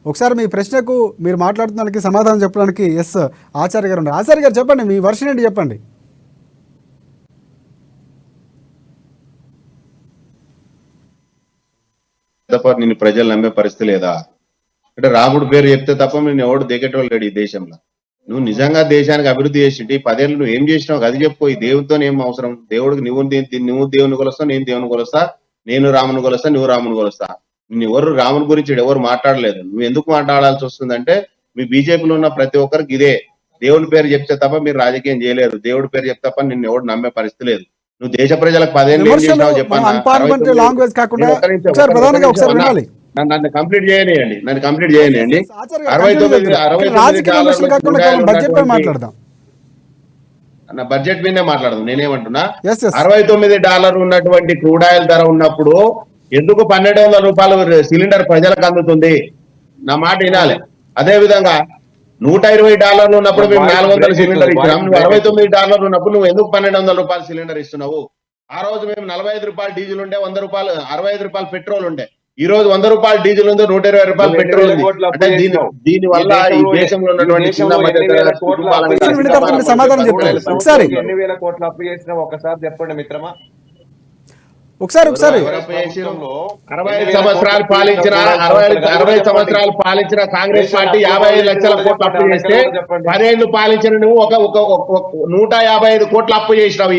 ఒకసారి మీ ప్రశ్నకు మీరు మాట్లాడుతున్న దానికి సమాధానం చెప్పడానికి ఆచార్య గారు ఉన్నారు. ఆచార్య గారు చెప్పండి, మీ వర్షన్ ఏంటి చెప్పండి. తప్ప నిన్ను ప్రజలు నమ్మే పరిస్థితి లేదా? అంటే రాముడు పేరు చెప్తే తప్ప నేను ఎవడు దిగేటోళ్ళు లేడు ఈ దేశంలో. నువ్వు నిజంగా దేశానికి అభివృద్ధి చేసి 10 ఏళ్ళు నువ్వు ఏం చేసినావు అది చెప్పు. ఈ దేవుడితో ఏం అవసరం? దేవుడికి నువ్వు దేవుని కొలుస్తావు, నేను దేవుని కొలుస్తా, నేను రాముని కొలుస్తా, నువ్వు రాముని కొలుస్తా. నిన్ను ఎవరు రాముని గురించి ఎవరు మాట్లాడలేదు. నువ్వు ఎందుకు మాట్లాడాల్సి వస్తుందంటే మీ బీజేపీలో ఉన్న ప్రతి ఒక్కరికి ఇదే, దేవుడి పేరు చెప్తే తప్ప మీరు రాజకీయం చేయలేరు, దేవుడి పేరు చెప్తే తప్ప నిన్ను ఎవడు నమ్మే పరిస్థితి లేదు. నువ్వు దేశ ప్రజలకు 10 ఏళ్ళు ఏం చేసినావు చెప్పండి. నన్ను కంప్లీట్ చేయనియండి. 69 అన్న బడ్జెట్ మీదే మాట్లాడదాం. నేనేమంటున్నా, $69 ఉన్నటువంటి క్రూడ్ ఆయిల్ ధర ఉన్నప్పుడు ఎందుకు $1200 సిలిండర్ ప్రజలకు అందుతుంది? నా మాట వినాలి. అదే విధంగా $120 ఉన్నప్పుడు మేము 400 సిలిండర్ ఇచ్చినాం. నువ్వు $69 ఉన్నప్పుడు నువ్వు ఎందుకు $1200 సిలిండర్ ఇస్తున్నావు? ఆ రోజు మేము $45 డీజిల్ ఉండే, $65 పెట్రోల్ ఉండే. ఈ రోజు $100 డీజిల్ ఉంది, $120 పెట్రోల్ ఉంది. అంటే దీని వల్ల ఈ దేశంలో ఉన్నటువంటి సమాధానం చెప్పండి ఒకసారి. 1,000 అప్పు చేసిన ఒకసారి చెప్పండి మిత్రమా. ఒకసారి 60 సంవత్సరాలు పాలించిన కాంగ్రెస్ పార్టీ 55 లక్షల కోట్లు అప్పు చేస్తే 10 ఏళ్లు పాలించిన నువ్వు ఒక 155 కోట్ల అప్పు చేసినావు.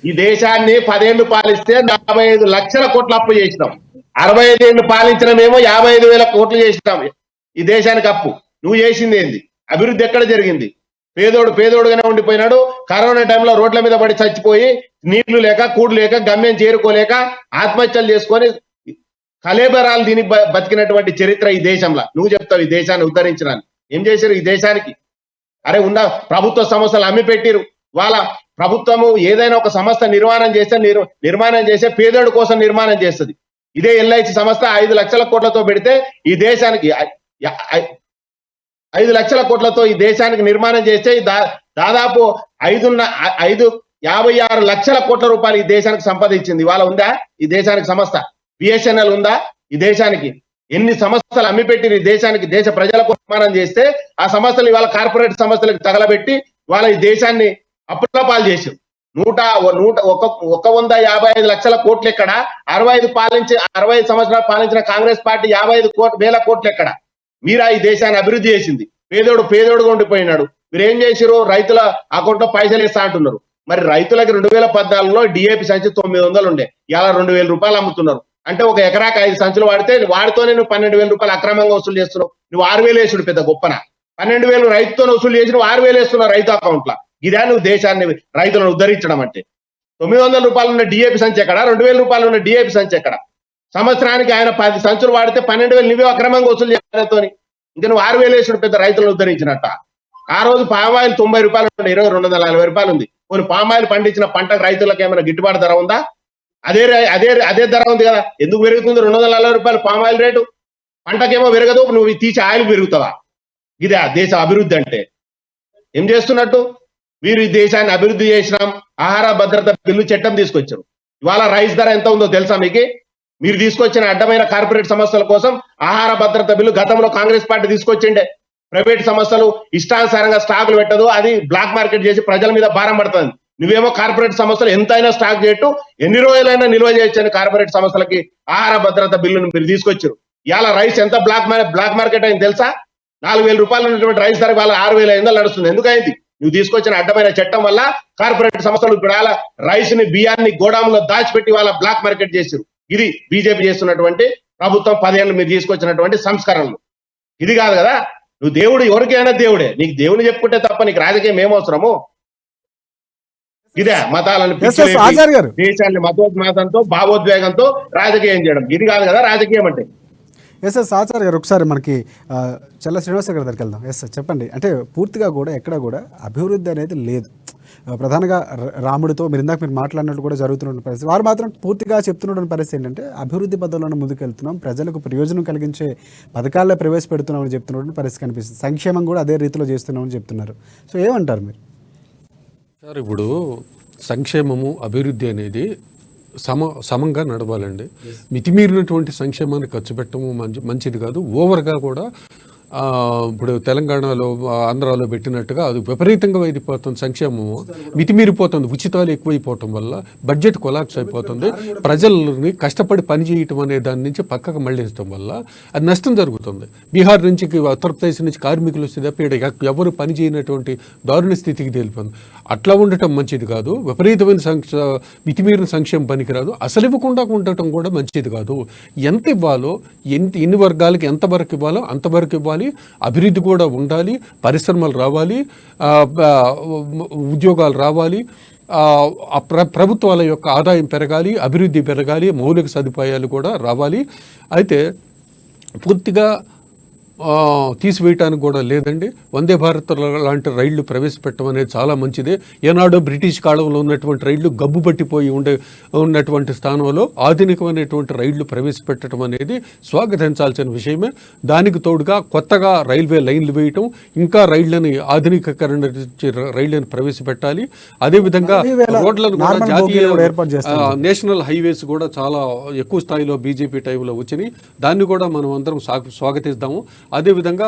ఈ దేశాన్ని 10 ఏళ్లు పాలిస్తే 55 లక్షల కోట్ల అప్పు చేసినాం. 65 ఏళ్లు పాలించినమేమో 55,000 కోట్లు చేసినాం ఈ దేశానికి అప్పు. నువ్వు చేసింది ఏంది? అభివృద్ధి ఎక్కడ జరిగింది? పేదోడుగానే ఉండిపోయినాడు. కరోనా టైంలో రోడ్ల మీద పడి చచ్చిపోయి నీళ్లు లేక, కూడు లేక, గమ్యం చేరుకోలేక ఆత్మహత్యలు చేసుకొని కలేబరాలు దీని బతికినటువంటి చరిత్ర ఈ దేశంలో. నువ్వు చెప్తావు ఈ దేశాన్ని ఉద్ధరించడానికి ఏం చేశారు ఈ దేశానికి? అరే ఉన్న ప్రభుత్వ సంస్థలు అమ్మి పెట్టిరు. వాళ్ళ ప్రభుత్వము ఏదైనా ఒక సంస్థ నిర్మాణం చేసే పేదోడు కోసం నిర్మాణం చేస్తుంది. ఇదే ఎల్ఐసి సంస్థ 5 లక్షల కోట్లతో పెడితే ఈ దేశానికి 5 లక్షల కోట్లతో ఈ దేశానికి నిర్మాణం చేస్తే దాదాపు 56 లక్షల కోట్ల రూపాయలు ఈ దేశానికి సంపాదించింది. ఇవాళ ఉందా ఈ దేశానికి సంస్థ? బిఎస్ఎన్ఎల్ ఉందా ఈ దేశానికి? ఎన్ని సంస్థలు అమ్మిపెట్టి ఈ దేశానికి దేశ ప్రజలకు నిర్మాణం చేస్తే ఆ సంస్థలు ఇవాళ కార్పొరేట్ సంస్థలకు తగలబెట్టి వాళ్ళ ఈ దేశాన్ని అప్పుల పాలు చేశారు. 155 లక్షల కోట్లు ఎక్కడ? 65 సంవత్సరాలు పాలించిన కాంగ్రెస్ పార్టీ 55,000 కోట్లు ఎక్కడ? మీరా ఈ దేశాన్ని అభివృద్ధి చేసింది? పేదోడుగా ఉండిపోయినాడు. మీరు ఏం చేశారు? రైతుల అకౌంట్ లో పైసలు ఇస్తా అంటున్నారు. మరి రైతులకి 2014లో డిఏపి సంచి 900 ఉండే, ఇలా $2,000 అమ్ముతున్నారు. అంటే ఒక ఎకరాకి 5 సంచులు వాడితోనే నువ్వు $12,000 అక్రమంగా వసూలు చేస్తున్నావు. నువ్వు 6,000 వేసుడు పెద్ద గొప్పన. 12,000 రైతుతో వసూలు చేసి నువ్వు 6,000 వేస్తున్నావు రైతు అకౌంట్ లో. ఇదే నువ్వు దేశాన్ని రైతులను ఉద్ధరించడం అంటే? $900 ఉన్న డిఏపి సంచి ఎక్కడ? $2,000 ఉన్న డిఏపి సంచి ఎక్కడ? సంవత్సరానికి ఆయన 10 సంచులు వాడితే 12,000 నువ్వే అక్రమంగా వసూలు చేయాలతో ఇంకా నువ్వు 6,000 వేసుడు పెద్ద రైతులను ఉద్ధరించినట్ట. ఆ రోజు పామాయిల్ $90 ఉండే, 240 రూపాయలు ఉంది. కొన్ని పామాయిల్ పండించిన పంటకు రైతులకు ఏమైనా గిట్టుబాటు ధర ఉందా? అదే ధర ఉంది కదా. ఎందుకు పెరుగుతుంది 240 రూపాయలు పామాయిల్ రేటు? పంటకేమో పెరగదు, నువ్వు తీసి ఆయిల్ పెరుగుతావా? ఇదే దేశ అభివృద్ధి అంటే? ఏం చేస్తున్నట్టు మీరు? ఈ దేశాన్ని అభివృద్ధి చేసినాం, ఆహార భద్రత బిల్లు చట్టం తీసుకొచ్చారు. ఇవాళ రైస్ ధర ఎంత ఉందో తెలుసా మీకు? మీరు తీసుకొచ్చిన అడ్డమైన కార్పొరేట్ సంస్థల కోసం ఆహార భద్రత బిల్లు గతంలో కాంగ్రెస్ పార్టీ తీసుకొచ్చిండే. ప్రైవేట్ సంస్థలు ఇష్టానుసారంగా స్టాకులు పెట్టదు, అది బ్లాక్ మార్కెట్ చేసి ప్రజల మీద భారం పడుతుంది. నువ్వేమో కార్పొరేట్ సంస్థలు ఎంతైనా స్టాక్ చేయొచ్చు, ఎన్ని రోజులైనా నిల్వ చేయొచ్చని కార్పొరేట్ సంస్థలకి ఆహార భద్రత బిల్లును మీరు తీసుకొచ్చారు. ఇవాళ రైస్ ఎంత బ్లాక్ మార్కెట్ అయింది తెలుసా? $4,000 ఉన్నటువంటి రైస్ ధర వాళ్ళ 6,500 నడుస్తుంది. ఎందుకైంది? నువ్వు తీసుకొచ్చిన అడ్డమైన చట్టం వల్ల కార్పొరేట్ సంస్థలు ఇప్పుడు వాళ్ళ రైస్ ని, బియ్యాన్ని గోడాంలో దాచిపెట్టి వాళ్ళ బ్లాక్ మార్కెట్ చేశారు. ఇది బీజేపీ చేస్తున్నటువంటి ప్రభుత్వం 10 ఏళ్ళు మీరు తీసుకొచ్చినటువంటి సంస్కరణలు. ఇది కాదు కదా. నువ్వు దేవుడు ఎవరికైనా దేవుడే. నీకు దేవుని చెప్పుకుంటే తప్ప నీకు రాజకీయం ఏమవసరము? ఇదే మతాలను ఎస్ ఎస్ పిచ్చిలేపి ఆచార్య గారు. దేశాన్ని మతోన్మాదంతో భావోద్వేగంతో రాజకీయం చేయడం ఇది కాదు కదా రాజకీయం అంటే. ఎస్ ఎస్ ఆచార్య గారు, ఒకసారి మనకి చల్ల శ్రీనివాస గారి దగ్గరికి వెళ్దాం. ఎస్ సార్, చెప్పండి. అంటే పూర్తిగా కూడా ఎక్కడ కూడా అభివృద్ధి అనేది లేదు. ప్రధానంగా రాముడితో మీరు ఇందాక మీరు మాట్లాడినట్టు కూడా జరుగుతున్న పరిస్థితి, వారు మాత్రం పూర్తిగా చెప్తున్న పరిస్థితి ఏంటంటే అభివృద్ధి పద్ధతులను ముందుకెళ్తున్నాం, ప్రజలకు ప్రయోజనం కలిగించే పథకాలే ప్రవేశపెడుతున్నామని చెప్తున్నటువంటి పరిస్థితి కనిపిస్తుంది. సంక్షేమం కూడా అదే రీతిలో చేస్తున్నామని చెప్తున్నారు. సో ఏమంటారు మీరు? సార్, ఇప్పుడు సంక్షేమము అభివృద్ధి అనేది సమంగా నడవాలండి. మితిమీరినటువంటి సంక్షేమాన్ని ఖర్చు పెట్టడము మంచిది కాదు. ఓవర్గా కూడా ఇప్పుడు తెలంగాణలో ఆంధ్రాలో పెట్టినట్టుగా అది విపరీతంగా అయిపోతుంది. సంక్షేమము మితిమీరిపోతుంది. ఉచితాలు ఎక్కువైపోవటం వల్ల బడ్జెట్ కొలాప్స్ అయిపోతుంది. ప్రజల్ని కష్టపడి పని చేయటం అనే దాని నుంచి పక్కకు మళ్ళించడం వల్ల అది నష్టం జరుగుతుంది. బీహార్ నుంచి ఉత్తరప్రదేశ్ నుంచి కార్మికులు వస్తే తప్ప ఎవరు పని చేయనటువంటి దారుణ స్థితికి తెలిపింది. అట్లా ఉండటం మంచిది కాదు. విపరీతమైన మితిమీరిన సంక్షేమం పనికిరాదు. అసలు ఇవ్వకుండా ఉండటం కూడా మంచిది కాదు. ఎంత ఇవ్వాలో, ఎన్ని వర్గాలకి ఎంతవరకు ఇవ్వాలో అంతవరకు ఇవ్వాలి. అభివృద్ధి కూడా ఉండాలి. పరిశ్రమలు రావాలి, ఉద్యోగాలు రావాలి, ప్రభుత్వాల యొక్క ఆదాయం పెరగాలి, అభివృద్ధి పెరగాలి, మౌలిక సదుపాయాలు కూడా రావాలి. అయితే పూర్తిగా తీసివేయటానికి కూడా లేదండి. వందే భారత్ లాంటి రైళ్లు ప్రవేశపెట్టడం అనేది చాలా మంచిదే. ఏనాడో బ్రిటిష్ కాలంలో ఉన్నటువంటి రైళ్లు గబ్బు పట్టిపోయి ఉన్నటువంటి స్థానంలో ఆధునికమైనటువంటి రైళ్లు ప్రవేశపెట్టడం అనేది స్వాగతించాల్సిన విషయమే. దానికి తోడుగా కొత్తగా రైల్వే లైన్లు వేయటం, ఇంకా రైళ్లని ఆధునికీకరణ రైళ్లను ప్రవేశపెట్టాలి. అదేవిధంగా రోడ్లను కూడా జాతీయ నేషనల్ హైవేస్ కూడా చాలా ఎక్కువ స్థాయిలో బీజేపీ టైంలో వచ్చినాయి. దాన్ని కూడా మనం అందరం స్వాగతిస్తాము. అదేవిధంగా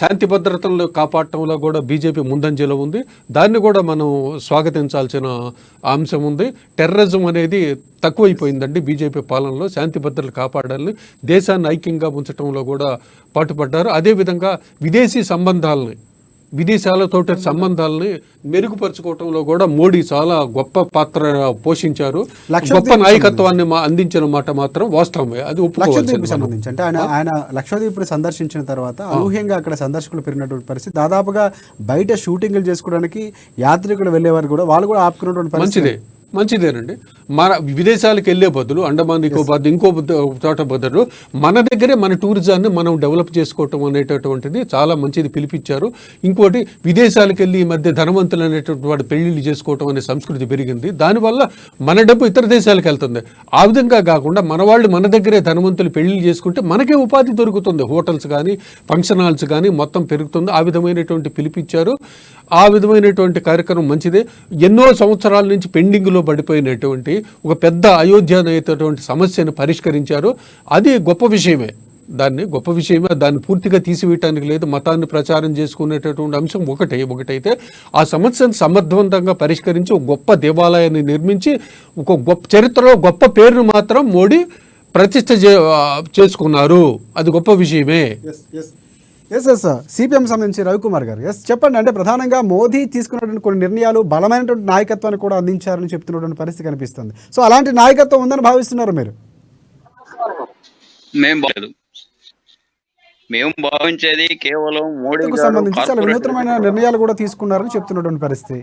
శాంతి భద్రతలను కాపాడటంలో కూడా బీజేపీ ముందంజలో ఉంది. దాన్ని కూడా మనం స్వాగతించాల్సిన అంశం ఉంది. టెర్రరిజం అనేది తక్కువైపోయిందండి బీజేపీ పాలనలో. శాంతి భద్రతలు కాపాడాలని, దేశాన్ని ఐక్యంగా ఉంచడంలో కూడా పాటుపడ్డారు. అదేవిధంగా విదేశాలతోటి సంబంధాలని మెరుగుపరుచుకోవటంలో కూడా మోడీ చాలా గొప్ప పాత్ర పోషించారు. గొప్ప నాయకత్వాన్ని అందించిన మాట మాత్రం వాస్తవమే. అది లక్షద్వీప్ సంబంధించి అంటే ఆయన లక్షద్వీప్ సందర్శించిన తర్వాత అనూహ్యంగా అక్కడ సందర్శకులు పెరిగినటువంటి పరిస్థితి. దాదాపుగా బయట షూటింగ్లు చేసుకోవడానికి యాత్రికులు వెళ్ళేవారు కూడా వాళ్ళు కూడా ఆపుకున్నటువంటి పరిస్థితి. మంచిదేనండి. మన విదేశాలకు వెళ్ళే బదులు, అండమాన్ నికోబార్ ఇంకో చోట బదులు మన దగ్గరే మన టూరిజాన్ని మనం డెవలప్ చేసుకోవటం అనేటటువంటిది చాలా మంచిది పిలిపించారు. ఇంకోటి, విదేశాలకు వెళ్ళి ఈ మధ్య ధనవంతులు అనేటువంటి వాడు పెళ్లిళ్ళు చేసుకోవటం అనే సంస్కృతి పెరిగింది. దానివల్ల మన డబ్బు ఇతర దేశాలకు వెళ్తుంది. ఆ విధంగా కాకుండా మన వాళ్ళు మన దగ్గరే ధనవంతులు పెళ్లిళ్ళు చేసుకుంటే మనకే ఉపాధి దొరుకుతుంది. హోటల్స్ కానీ, ఫంక్షన్ హాల్స్ కానీ మొత్తం పెరుగుతుంది. ఆ విధమైనటువంటి పిలిపించారు. ఆ విధమైనటువంటి కార్యక్రమం మంచిదే. ఎన్నో సంవత్సరాల నుంచి పెండింగ్లో పడిపోయినటువంటి ఒక పెద్ద అయోధ్య అనేటటువంటి సమస్యను పరిష్కరించారు. అది గొప్ప విషయమే. దాన్ని పూర్తిగా తీసివేయటానికి లేదు. మతాన్ని ప్రచారం చేసుకునేటటువంటి అంశం ఒకటైతే ఆ సమస్యను సమర్థవంతంగా పరిష్కరించి ఒక గొప్ప దేవాలయాన్ని నిర్మించి ఒక గొప్ప చరిత్రలో గొప్ప పేరును మాత్రం మోడీ ప్రతిష్ఠ చేసుకున్నారు. అది గొప్ప విషయమే. ఎస్ సిపిఎం సంబంధించి రవికుమార్ గారు, చెప్పండి. అంటే ప్రధానంగా మోదీ తీసుకున్నటువంటి కొన్ని నిర్ణయాలు బలమైనటువంటి నాయకత్వాన్ని కూడా అందించారని చెప్తున్నటువంటి పరిస్థితి కనిపిస్తుంది. సో అలాంటి నాయకత్వం ఉందని భావిస్తున్నారు మీరు? మేము భావించేది కేవలం మోడీకి సంబంధించి చాలా వినూత్నమైన నిర్ణయాలు కూడా తీసుకున్నారని చెప్తున్నటువంటి పరిస్థితి.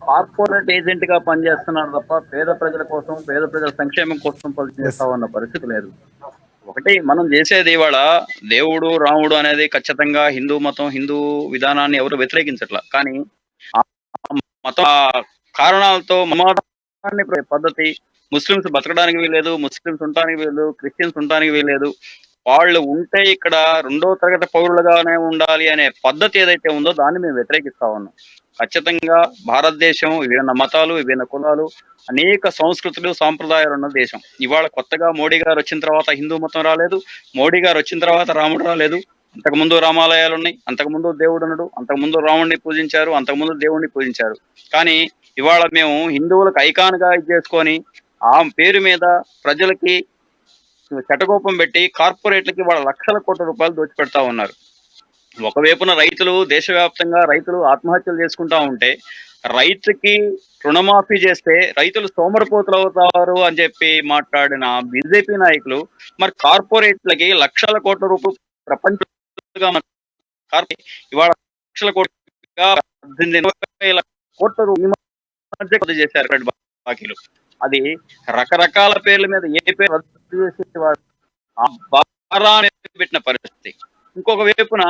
కార్పొరేట్ ఏజెంట్ గా పనిచేస్తున్నారు తప్ప పేద ప్రజల కోసం, పేద ప్రజల సంక్షేమం కోసం పనిచేస్తామన్న పరిస్థితి లేదు. ఒకటి, మనం చేసేది ఇవాళ దేవుడు రాముడు అనేది ఖచ్చితంగా హిందూ మతం, హిందూ విధానాన్ని ఎవరు వ్యతిరేకించట్లా. కానీ మత కారణాలతో మతాన్ని పద్ధతి ముస్లిమ్స్ బతకడానికి వీల్లేదు, ముస్లిమ్స్ ఉండడానికి వీల్లేదు, క్రిస్టియన్స్ ఉండడానికి వీల్లేదు. వాళ్ళు ఉంటే ఇక్కడ 2వ తరగతి పౌరులుగానే ఉండాలి అనే పద్ధతి ఏదైతే ఉందో దాన్ని మేము వ్యతిరేకిస్తా ఉన్నాం. ఖచ్చితంగా భారతదేశం విభిన్న మతాలు, విభిన్న కులాలు, అనేక సంస్కృతులు, సాంప్రదాయాలు ఉన్న దేశం. ఇవాళ కొత్తగా మోడీ గారు వచ్చిన తర్వాత హిందూ మతం రాలేదు, మోడీ గారు వచ్చిన తర్వాత రాముడు రాలేదు. అంతకుముందు రామాలయాలు ఉన్నాయి, అంతకుముందు దేవుడు ఉన్నాడు, అంతకుముందు రాముడిని పూజించారు, అంతకుముందు దేవుడిని పూజించారు. కానీ ఇవాళ మేము హిందువులకు ఐకాన్ గా చేసుకొని ఆ పేరు మీద ప్రజలకి చటకోపం పెట్టి కార్పొరేట్లకి వాళ్ళ లక్షల కోట్ల రూపాయలు దోచిపెడతా ఉన్నారు. ఒకవైపున రైతులు, దేశవ్యాప్తంగా రైతులు ఆత్మహత్యలు చేసుకుంటా ఉంటే, రైతుకి రుణమాఫీ చేస్తే రైతులు సోమరిపోతులు అవుతారు అని చెప్పి మాట్లాడిన బీజేపీ నాయకులు మరి కార్పొరేట్లకి లక్షల కోట్ల రూపాయలు ప్రపంచంగా ఇవాళ లక్షల కోట్ల 18 కోట్ల ఈ మధ్య కొద్ది చేశారు credit బాకీలు. అది రకరకాల పేర్ల మీద ఏ పేరు రద్దు చేసేవాడు ఆ భారాన్ని పెట్టిన పరిస్థితి. ఇంకొక వైపున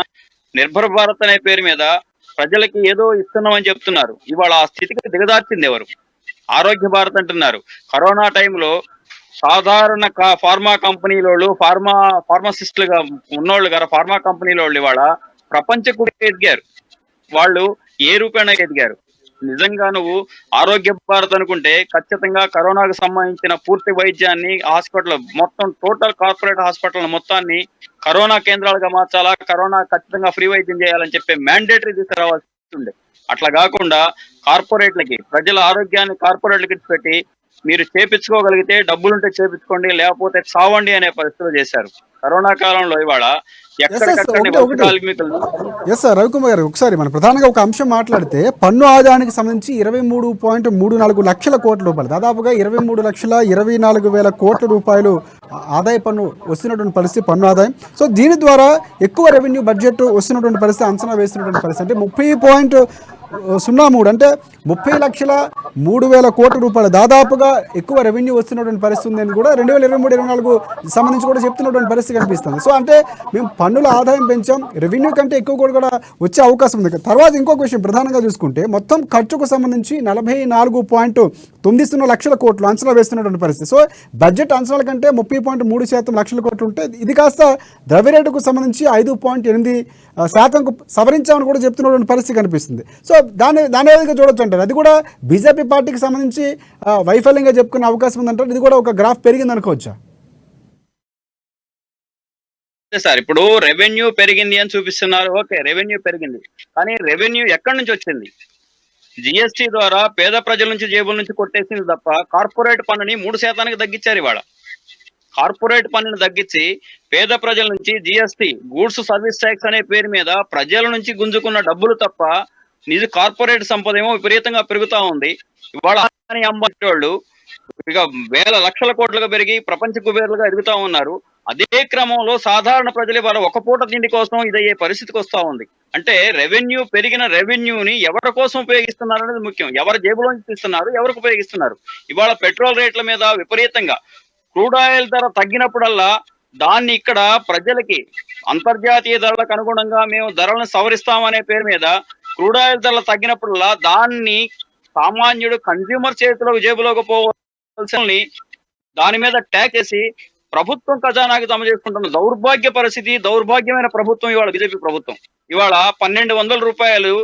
నిర్భర్ భారత్ అనే పేరు మీద ప్రజలకి ఏదో ఇస్తున్నామని చెప్తున్నారు. ఇవాళ ఆ స్థితికి దిగదార్చింది ఎవరు? ఆరోగ్య భారత్ అంటున్నారు. కరోనా టైంలో సాధారణ ఫార్మా కంపెనీలోళ్ళు ఫార్మసిస్టులుగా ఉన్నోళ్ళు గారు ఫార్మా కంపెనీలోళ్ళు ఇవాళ ప్రపంచకు ఎదిగారు. వాళ్ళు ఏ రూపేణా ఎదిగారు. నిజంగా నువ్వు ఆరోగ్య భారత్ అనుకుంటే ఖచ్చితంగా కరోనాకు సంబంధించిన పూర్తి వైద్యాన్ని హాస్పిటల్ మొత్తం టోటల్ కార్పొరేట్ హాస్పిటల్ మొత్తాన్ని కరోనా కేంద్రాలుగా మార్చాలా, కరోనా ఖచ్చితంగా ఫ్రీ వైద్యం చేయాలని చెప్పి మ్యాండేటరీ తీసుకురావాల్సి ఉండే. అట్లా కాకుండా కార్పొరేట్లకి ప్రజల ఆరోగ్యాన్ని కార్పొరేట్లకి పెట్టి మీరు చేపించుకోగలిగితే డబ్బులుంటే చేపించుకోండి, లేకపోతే చావండి అనే పరిస్థితులు చేశారు. కరోనా కాలంలో ఇవాళ ఎక్కడికక్కడ ఎస్ సార్ రవికుమార్ గారు, ఒకసారి మనం ప్రధానంగా ఒక అంశం మాట్లాడితే పన్ను ఆదాయానికి సంబంధించి 23.34 లక్షల కోట్ల రూపాయలు, దాదాపుగా 23,24,000 కోట్ల రూపాయలు ఆదాయ పన్ను వస్తున్నటువంటి పరిస్థితి, పన్ను ఆదాయం. సో దీని ద్వారా ఎక్కువ రెవెన్యూ బడ్జెట్ వస్తున్నటువంటి పరిస్థితి, అంచనా వేస్తున్నటువంటి పరిస్థితి. అంటే 30.03 అంటే 30,03,000 కోట్ల రూపాయలు దాదాపుగా ఎక్కువ రెవెన్యూ వస్తున్నటువంటి పరిస్థితి ఉందని కూడా 2023-24 సంబంధించి కూడా చెప్తున్నటువంటి పరిస్థితి కనిపిస్తుంది. సో అంటే మేము పన్నుల ఆదాయం పెంచాం, రెవెన్యూ కంటే ఎక్కువ కూడా వచ్చే అవకాశం ఉంది. తర్వాత ఇంకొక విషయం ప్రధానంగా చూసుకుంటే మొత్తం ఖర్చుకు సంబంధించి 44.90 లక్షల కోట్లు అంచనా వేస్తున్నటువంటి పరిస్థితి. సో బడ్జెట్ అంచనాల కంటే 30.3% లక్షల కోట్లు ఉంటే ఇది కాస్త ద్రవ్యరేటుకు సంబంధించి 5.8% సవరించామని కూడా చెప్తున్నటువంటి పరిస్థితి కనిపిస్తుంది. సో దాని విధంగా చూడొచ్చు అంటారు. అది కూడా బీజేపీ పార్టీకి సంబంధించి వైఫల్యంగా చెప్పుకునే అవకాశం ఉందంటారు. ఇది కూడా ఒక గ్రాఫ్ పెరిగింది అనుకోవచ్చా? సార్ ఇప్పుడు రెవెన్యూ పెరిగింది అని చూపిస్తున్నారు. ఓకే, రెవెన్యూ పెరిగింది, కానీ రెవెన్యూ ఎక్కడి నుంచి వచ్చింది? జిఎస్టీ ద్వారా పేద ప్రజల నుంచి జేబుల నుంచి కొట్టేసింది తప్ప కార్పొరేట్ పన్నుని 3% తగ్గించారు. ఇవాళ కార్పొరేట్ పన్నుని తగ్గించి పేద ప్రజల నుంచి జిఎస్టీ గూడ్స్ సర్వీస్ ట్యాక్స్ అనే పేరు మీద ప్రజల నుంచి గుంజుకున్న డబ్బులు తప్ప నిజ కార్పొరేట్ సంపద ఏమో విపరీతంగా పెరుగుతా ఉంది. ఇవాళ అంబానీ వాళ్ళు ఇక వేల లక్షల కోట్లుగా పెరిగి ప్రపంచ కుబేర్లుగా ఎదుగుతా ఉన్నారు. అదే క్రమంలో సాధారణ ప్రజలు వాళ్ళ ఒక పూట తిండి కోసం ఇదయ్యే పరిస్థితికి వస్తా ఉంది. అంటే రెవెన్యూ పెరిగిన రెవెన్యూని ఎవరి కోసం ఉపయోగిస్తున్నారు అనేది ముఖ్యం. ఎవరి జేబులోంచి తీస్తున్నారు, ఎవరికి ఉపయోగిస్తున్నారు? ఇవాళ పెట్రోల్ రేట్ల మీద విపరీతంగా క్రూడ్ ఆయిల్ ధర తగ్గినప్పుడల్లా దాన్ని ఇక్కడ ప్రజలకి అంతర్జాతీయ ధరలకు అనుగుణంగా మేము ధరలను సవరిస్తామనే పేరు మీద క్రూడ్ ఆయిల్ ధరలు తగ్గినప్పుడల్లా దాన్ని సామాన్యుడు కన్స్యూమర్ చేతిలోకి జేబులోకి పోవాల్సిన దాని మీద ట్యాక్స్ చేసి ప్రభుత్వం ఖజానాకి జమ చేసుకుంటున్న దౌర్భాగ్య పరిస్థితి, దౌర్భాగ్యమైన ప్రభుత్వం ఇవాళ బీజేపీ ప్రభుత్వం. ఇవాళ 1,200 రూపాయలు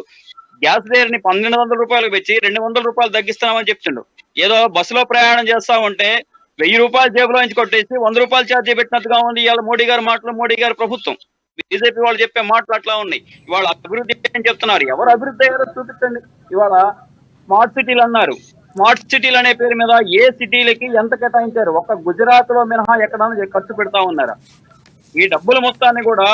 గ్యాస్ ధరని 1,200 రూపాయలకు పెంచి 200 రూపాయలు తగ్గిస్తున్నామని చెప్తుండు. ఏదో బస్సులో ప్రయాణం చేస్తా ఉంటే 1000 రూపాయలు జేబులో నుంచి కొట్టేసి 100 రూపాయలు ఛార్జీ పెట్టినట్టుగా ఉంది ఇవాళ మోడీ గారి మాటలు, మోడీ గారి ప్రభుత్వం. బీజేపీ వాళ్ళు చెప్పే మాటలు అట్లా ఉన్నాయి. ఇవాళ అభివృద్ధి అని చెప్తున్నారు. ఎవరు అభివృద్ధి అయ్యారో చూపించండి. ఇవాళ స్మార్ట్ సిటీలు అన్నారు. స్మార్ట్ సిటీలు అనే పేరు మీద ఏ సిటీలకి ఎంత కేటాయించారు? ఒక గుజరాత్ లో మినహా ఎక్కడైనా ఖర్చు పెడతా ఉన్నారా? ఈ డబ్బుల మొత్తాన్ని కూడా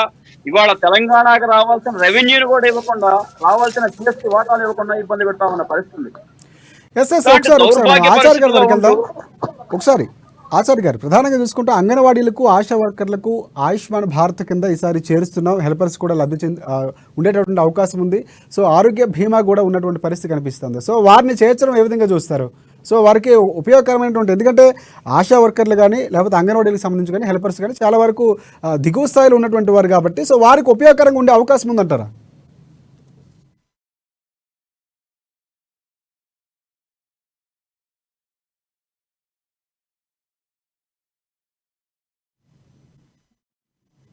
ఇవాళ తెలంగాణకు రావాల్సిన రెవెన్యూని కూడా ఇవ్వకుండా, రావాల్సిన జిఎస్టీ వాటాలు ఇవ్వకుండా ఇబ్బంది పెడతా ఉన్న పరిస్థితి. ఒకసారి ఆచార్య గారు, ప్రధానంగా చూసుకుంటే అంగన్వాడీలకు, ఆశా వర్కర్లకు ఆయుష్మాన్ భారత్ కింద ఈసారి చేరుస్తున్నాం, హెల్పర్స్ కూడా లబ్ధి ఉండేటటువంటి అవకాశం ఉంది. సో ఆరోగ్య బీమా కూడా ఉన్నటువంటి పరిస్థితి కనిపిస్తుంది. సో వారిని చేర్చడం ఏ విధంగా చూస్తారు? సో వారికి ఉపయోగకరమైనటువంటి, ఎందుకంటే ఆశా వర్కర్లు కానీ లేకపోతే అంగన్వాడీలకు సంబంధించి కానీ హెల్పర్స్ కానీ చాలా వరకు దిగువ స్థాయిలో ఉన్నటువంటి వారు కాబట్టి సో వారికి ఉపయోగకరంగా ఉండే అవకాశం ఉందంటారా?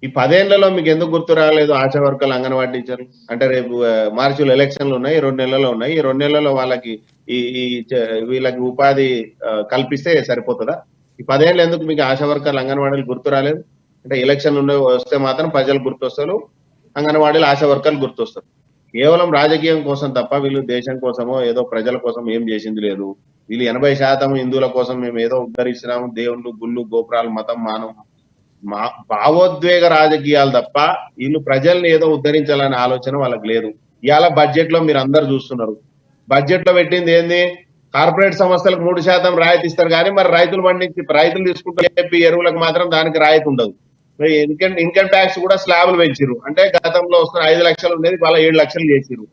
ఈ 10 ఏళ్లలో మీకు ఎందుకు గుర్తు రాలేదు ఆశా వర్కర్లు, అంగన్వాడీ టీచర్లు? అంటే రేపు మార్చిలో ఎలక్షన్లు ఉన్నాయి, 2 నెలల్లో ఉన్నాయి. ఈ 2 నెలల్లో వాళ్ళకి వీళ్ళకి ఉపాధి కల్పిస్తే సరిపోతుందా? ఈ 10 ఏళ్ళు ఎందుకు మీకు ఆశా వర్కర్లు, అంగన్వాడీలు గుర్తు రాలేదు? అంటే ఎలక్షన్లు వస్తే మాత్రం ప్రజలు గుర్తొస్తారు, అంగన్వాడీలు, ఆశా వర్కర్లు గుర్తొస్తారు. కేవలం రాజకీయం కోసం తప్ప వీళ్ళు దేశం కోసమో ఏదో ప్రజల కోసం ఏం చేసింది లేదు. వీళ్ళు 80% హిందువుల కోసం మేము ఏదో ఉద్ధరిస్తున్నాము, దేవుళ్ళు, గుళ్ళు, గోపురాలు, మతం, మానవం, భావోద్వేగ రాజకీయాలు తప్ప వీళ్ళు ప్రజల్ని ఏదో ఉద్ధరించాలనే ఆలోచన వాళ్ళకి లేదు. ఇవాళ బడ్జెట్ లో మీరు అందరు చూస్తున్నారు. బడ్జెట్ లో పెట్టింది ఏంది? కార్పొరేట్ సంస్థలకు 3% రాయితీ ఇస్తారు, కానీ మరి రైతులు పండించి రైతులు తీసుకుంటే ఎరువులకు మాత్రం దానికి రాయితీ ఉండదు. ఇన్కమ్ ట్యాక్స్ కూడా స్లాబులు పెంచిరు. అంటే గతంలో వస్తున్న 5 లక్షలు ఉండేది వాళ్ళ 7 లక్షలు చేసిరు.